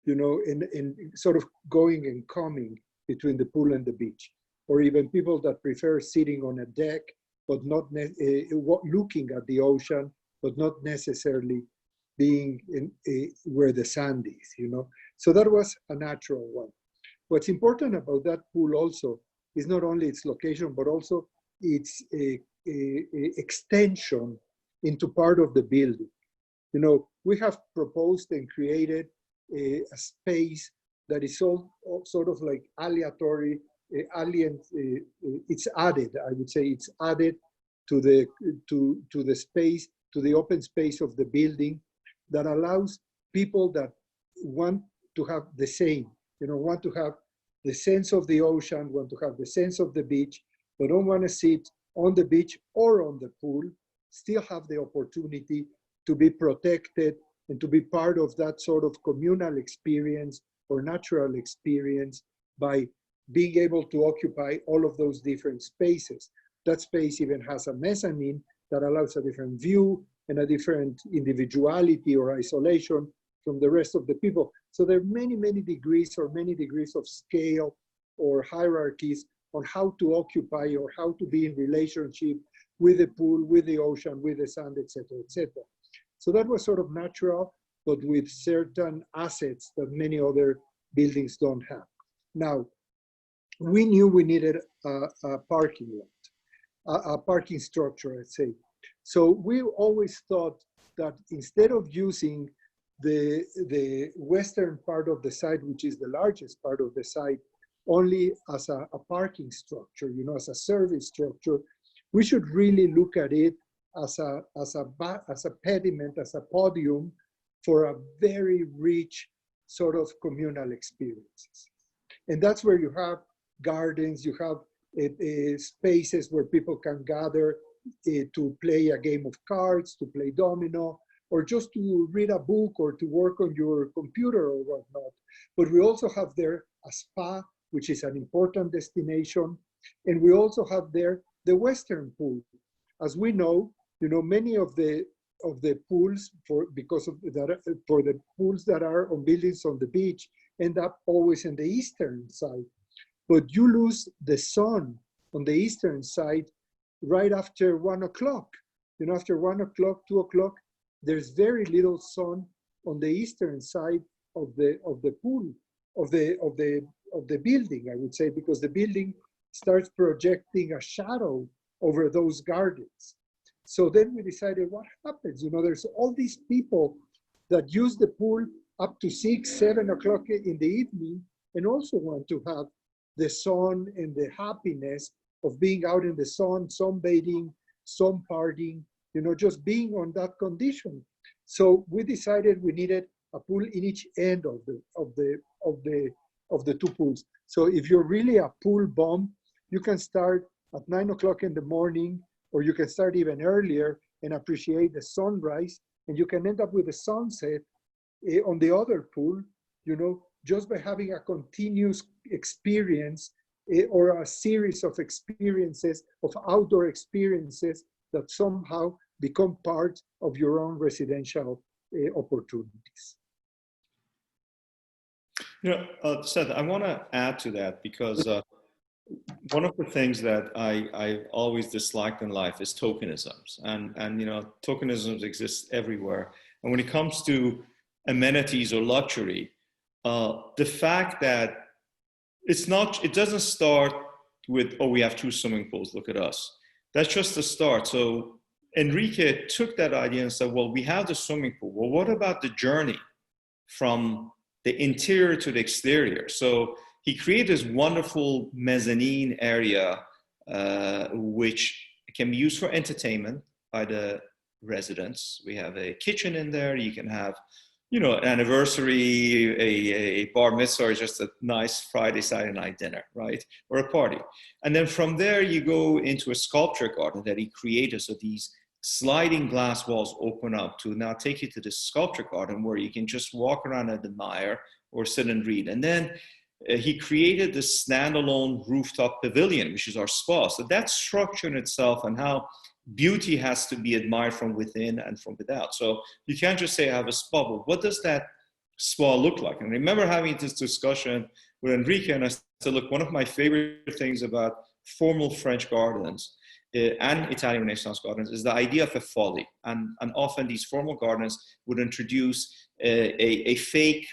you know, and sort of going and coming between the pool and the beach. Or even people that prefer sitting on a deck, but not looking at the ocean, but not necessarily being where the sand is, you know. So that was a natural one. What's important about that pool also is not only its location, but also its extension into part of the building. You know, we have proposed and created a space that is all sort of like aleatory, it's added, I would say, it's added to the space, to the open space of the building, that allows people that want to have the same, you know, want to have the sense of the ocean, want to have the sense of the beach, but don't want to sit on the beach or on the pool, still have the opportunity to be protected and to be part of that sort of communal experience or natural experience by being able to occupy all of those different spaces. That space even has a mezzanine that allows a different view and a different individuality or isolation from the rest of the people. So there are many, many degrees of scale or hierarchies on how to occupy or how to be in relationship with the pool, with the ocean, with the sand, etc., etc. So that was sort of natural, but with certain assets that many other buildings don't have. Now, we knew we needed a parking lot, a parking structure, let's say. So we always thought that instead of using the western part of the site, which is the largest part of the site, only as a parking structure, you know, as a service structure, we should really look at it as a pediment, as a podium for a very rich sort of communal experiences. And that's where you have gardens, you have spaces where people can gather to play a game of cards, to play domino, or just to read a book or to work on your computer or whatnot. But we also have there a spa, which is an important destination. And we also have there the Western pool. As we know, you know, many of the pools for the pools that are on buildings on the beach end up always in the eastern side. But you lose the sun on the eastern side right after 1 o'clock. You know, after 1 o'clock, 2 o'clock, there's very little sun on the eastern side of the pool, of the building, I would say, because the building starts projecting a shadow over those gardens. So then we decided, what happens? You know, there's all these people that use the pool up to 6, 7 o'clock in the evening and also want to have the sun and the happiness of being out in the sun, sunbathing, sun partying, you know, just being on that condition. So we decided we needed a pool in each end of the two pools. So if you're really a pool bum, you can start at 9 o'clock in the morning, or you can start even earlier and appreciate the sunrise, and you can end up with a sunset on the other pool, you know, just by having a continuous experience or a series of experiences, of outdoor experiences that somehow become part of your own residential opportunities. You know, Seth, I want to add to that because One of the things that I always disliked in life is tokenisms, and you know, tokenisms exist everywhere. And when it comes to amenities or luxury, the fact that it doesn't start with, oh, we have 2 swimming pools, look at us. That's just the start. So Enrique took that idea and said, well, we have the swimming pool. Well, what about the journey from the interior to the exterior? So he created this wonderful mezzanine area, which can be used for entertainment by the residents. We have a kitchen in there. You can have, you know, an anniversary, a bar mitzvah, or just a nice Friday, Saturday night dinner, right? Or a party. And then from there, you go into a sculpture garden that he created. So these sliding glass walls open up to now take you to the sculpture garden where you can just walk around and admire or sit and read. And then he created this standalone rooftop pavilion, which is our spa. So that structure in itself and how beauty has to be admired from within and from without. So you can't just say I have a spa, but what does that spa look like? And I remember having this discussion with Enrique, and I said, look, one of my favorite things about formal French gardens and Italian Renaissance gardens is the idea of a folly. And often these formal gardens would introduce a fake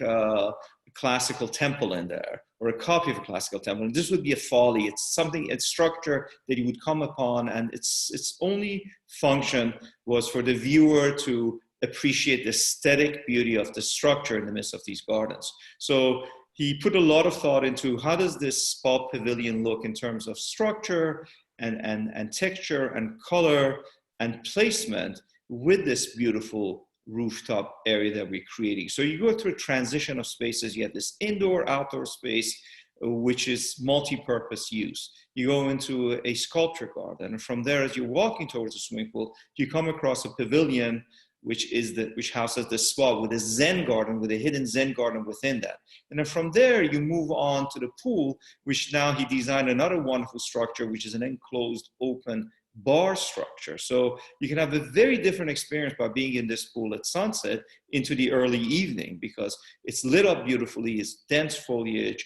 classical temple in there, or a copy of a classical temple. And this would be a folly. It's something, it's structure that you would come upon, and its only function was for the viewer to appreciate the aesthetic beauty of the structure in the midst of these gardens. So he put a lot of thought into how does this spa pavilion look in terms of structure and texture and color and placement with this beautiful rooftop area that we're creating. So you go through a transition of spaces. You have this indoor, outdoor space, which is multi-purpose use. You go into a sculpture garden, and from there, as you're walking towards the swimming pool, you come across a pavilion, which houses the spa with a Zen garden, with a hidden Zen garden within that. And then from there, you move on to the pool, which now he designed another wonderful structure, which is an enclosed, open bar structure. So you can have a very different experience by being in this pool at sunset into the early evening, because it's lit up beautifully, it's dense foliage,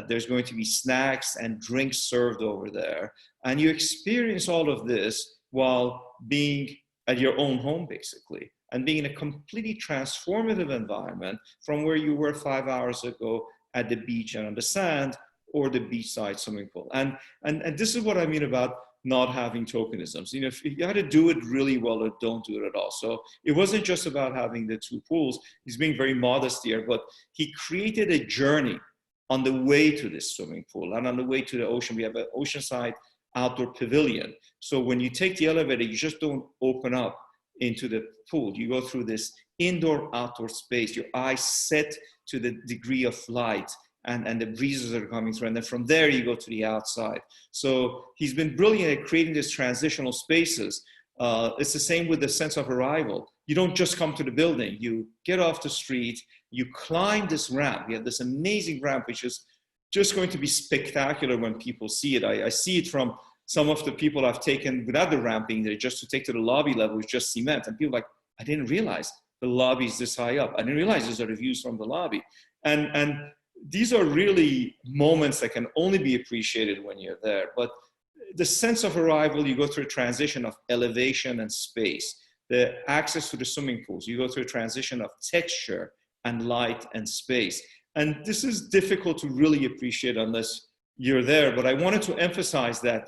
there's going to be snacks and drinks served over there. And you experience all of this while being at your own home, basically, and being in a completely transformative environment from where you were 5 hours ago at the beach and on the sand or the beachside swimming pool. And this is what I mean about not having tokenisms. You know, if you had to do it really well or don't do it at all. So it wasn't just about having the 2 pools. He's being very modest here, but he created a journey on the way to this swimming pool and on the way to the ocean. We have an oceanside outdoor pavilion. So when you take the elevator, you just don't open up into the pool. You go through this indoor outdoor space. Your eyes set to the degree of light and the breezes that are coming through. And then from there, you go to the outside. So he's been brilliant at creating these transitional spaces. It's the same with the sense of arrival. You don't just come to the building. You get off the street, you climb this ramp. We have this amazing ramp, which is just going to be spectacular when people see it. I see it from some of the people I've taken without the ramp being there, just to take to the lobby level with just cement. And people are like, I didn't realize the lobby is this high up. I didn't realize these are the views from the lobby. And these are really moments that can only be appreciated when you're there. But the sense of arrival, you go through a transition of elevation and space. The access to the swimming pools, you go through a transition of texture and light and space. And this is difficult to really appreciate unless you're there. But I wanted to emphasize that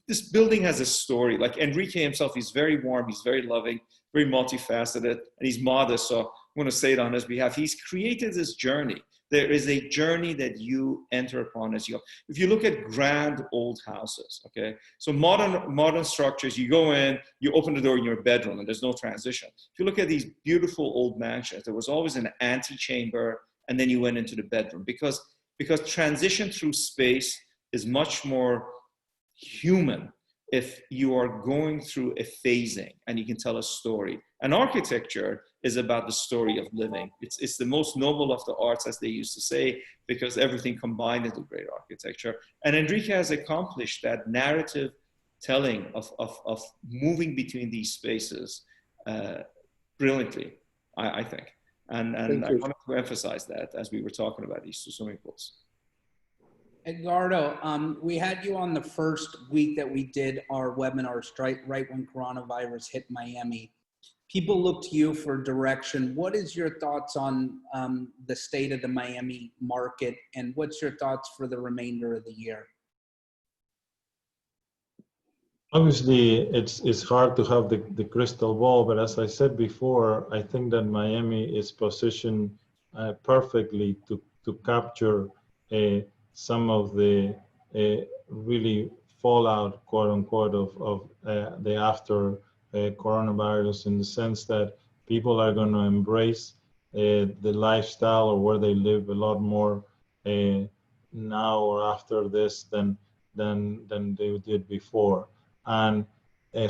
this building has a story. Like Enrique himself, he's very warm, he's very loving, very multifaceted, and he's modest. So I want to say it on his behalf. He's created this journey. There is a journey that you enter upon as you go. If you look at grand old houses, okay? So modern structures, you go in, you open the door in your bedroom, and there's no transition. If you look at these beautiful old mansions, there was always an antechamber, and then you went into the bedroom, because transition through space is much more human if you are going through a phasing and you can tell a story. And architecture is about the story of living. It's the most noble of the arts, as they used to say, because everything combined into great architecture. And Enrique has accomplished that narrative telling of moving between these spaces brilliantly, I think. And I wanted to emphasize that as we were talking about these 2 swimming pools. Edgardo, we had you on the first week that we did our webinar right when coronavirus hit Miami. People look to you for direction. What is your thoughts on the state of the Miami market, and what's your thoughts for the remainder of the year? Obviously, it's hard to have the crystal ball, but as I said before, I think that Miami is positioned perfectly to capture some of the really fallout, quote unquote, of the after coronavirus, in the sense that people are going to embrace the lifestyle or where they live a lot more now or after this than they did before. And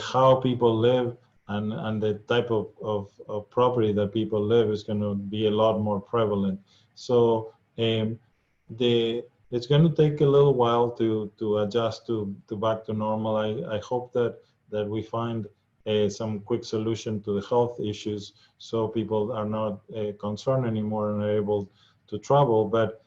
how people live and the type of property that people live is going to be a lot more prevalent. So it's going to take a little while to adjust to back to normal. I hope that we find some quick solution to the health issues, so people are not concerned anymore and are able to travel. But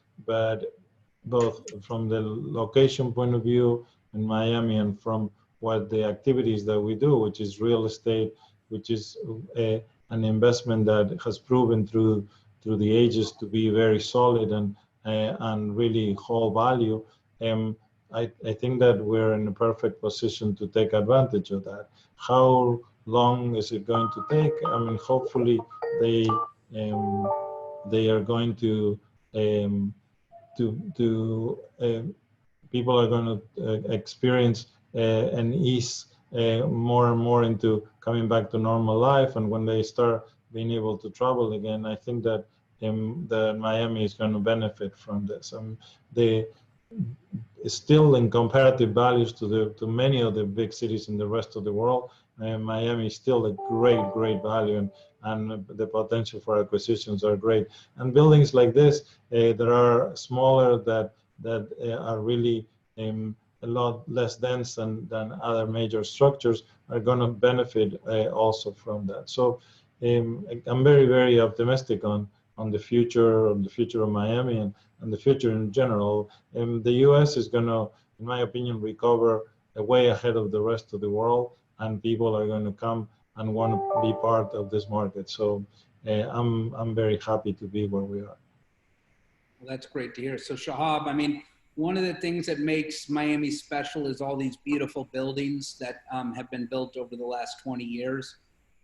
both from the location point of view in Miami and from what the activities that we do, which is real estate, which is an investment that has proven through the ages to be very solid and really hold value. I think that we're in a perfect position to take advantage of that. How long is it going to take? I mean, hopefully they are going to people are going to experience and ease more and more into coming back to normal life. And when they start being able to travel again, I think that Miami is going to benefit from this. Still in comparative values to many of the big cities in the rest of the world, Miami is still a great value, and the potential for acquisitions are great. And buildings like this that are smaller, that are really a lot less dense than other major structures, are going to benefit also from that. So I'm very optimistic on the future of Miami and the future in general. The U.S. is going to, in my opinion, recover way ahead of the rest of the world, and people are going to come and want to be part of this market. So I'm very happy to be where we are. Well, that's great to hear. So Shahab, I mean, one of the things that makes Miami special is all these beautiful buildings that have been built over the last 20 years.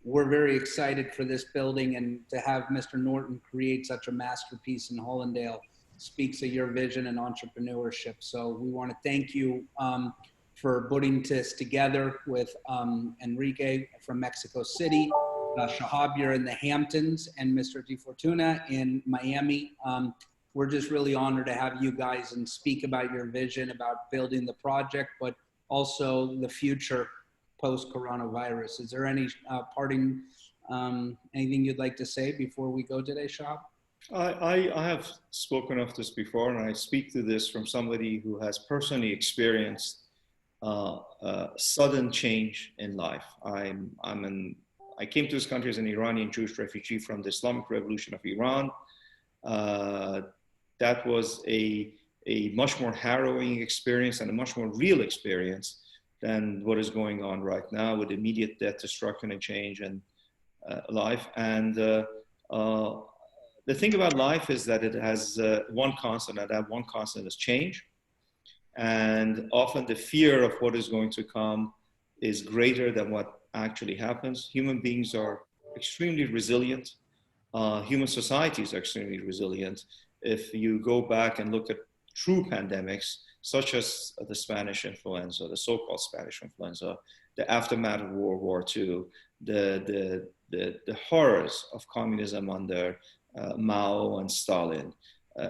We're very excited for this building, and to have Mr. Norton create such a masterpiece in Hallandale speaks of your vision and entrepreneurship. So we want to thank you for putting this together with Enrique from Mexico City, Shahab, you're in the Hamptons, and Mr. Defortuna in Miami. We're just really honored to have you guys and speak about your vision about building the project, but also the future post-coronavirus. Is there any parting, anything you'd like to say before we go today, Shahab? I have spoken of this before, and I speak to this from somebody who has personally experienced sudden change in life. I came to this country as an Iranian Jewish refugee from the Islamic Revolution of Iran. That was a much more harrowing experience and a much more real experience than what is going on right now with immediate death, destruction, and change in life. And the thing about life is that it has one constant, and that one constant is change. And often the fear of what is going to come is greater than what actually happens. Human beings are extremely resilient. Human societies are extremely resilient. If you go back and look at true pandemics, such as the Spanish influenza, the so-called Spanish influenza, the aftermath of World War II, the horrors of communism under Mao and Stalin,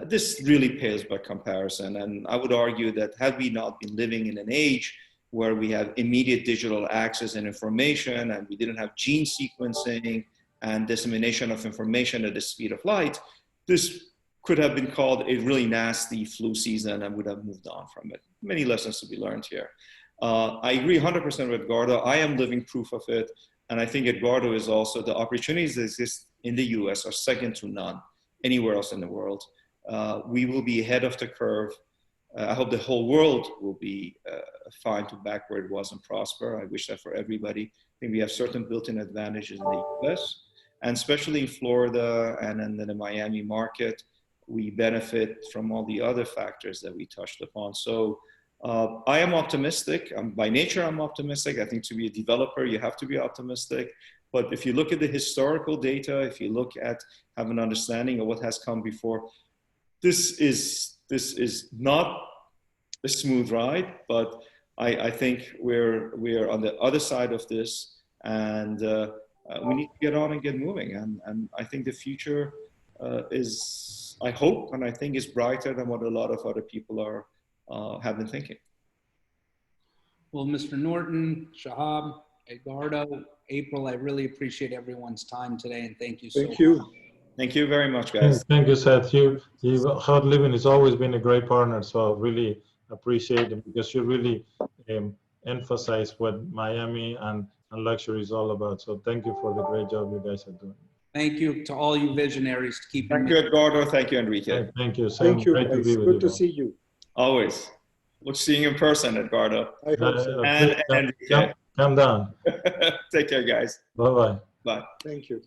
this really pales by comparison. And I would argue that had we not been living in an age where we have immediate digital access and information, and we didn't have gene sequencing and dissemination of information at the speed of light, this could have been called a really nasty flu season and would have moved on from it. Many lessons to be learned here. I agree 100% with Edgardo. I am living proof of it. And I think Edgardo is also, the opportunities that exist in the US are second to none anywhere else in the world. We will be ahead of the curve. I hope the whole world will be fine to back where it was and prosper. I wish that for everybody. I think we have certain built-in advantages in the US, and especially in Florida and in the Miami market, we benefit from all the other factors that we touched upon. So I am optimistic. By nature, I'm optimistic. I think to be a developer, you have to be optimistic. But if you look at the historical data, if you look at, have an understanding of what has come before, this is not a smooth ride, but I think we're on the other side of this, and we need to get on and get moving. And I think the future is, I hope, and I think is brighter than what a lot of other people are have been thinking. Well, Mr. Norton, Shahab, Edgardo, April, I really appreciate everyone's time today, and thank you so much. Thank you. Thank you very much, guys. Thank you, Seth. Hard Living has always been a great partner, so I really appreciate it because you really emphasize what Miami and luxury is all about. So thank you for the great job you guys are doing. Thank you to all you visionaries to keep. Thank you, Edgardo. Thank you, Enrique. Thank you, Sam. Thank you, Great to guys. be with Good you. to see you. Always. Look, seeing you in person, Edgardo. I hope so. And Enrique. Come down. Take care, guys. Bye-bye. Bye. Thank you.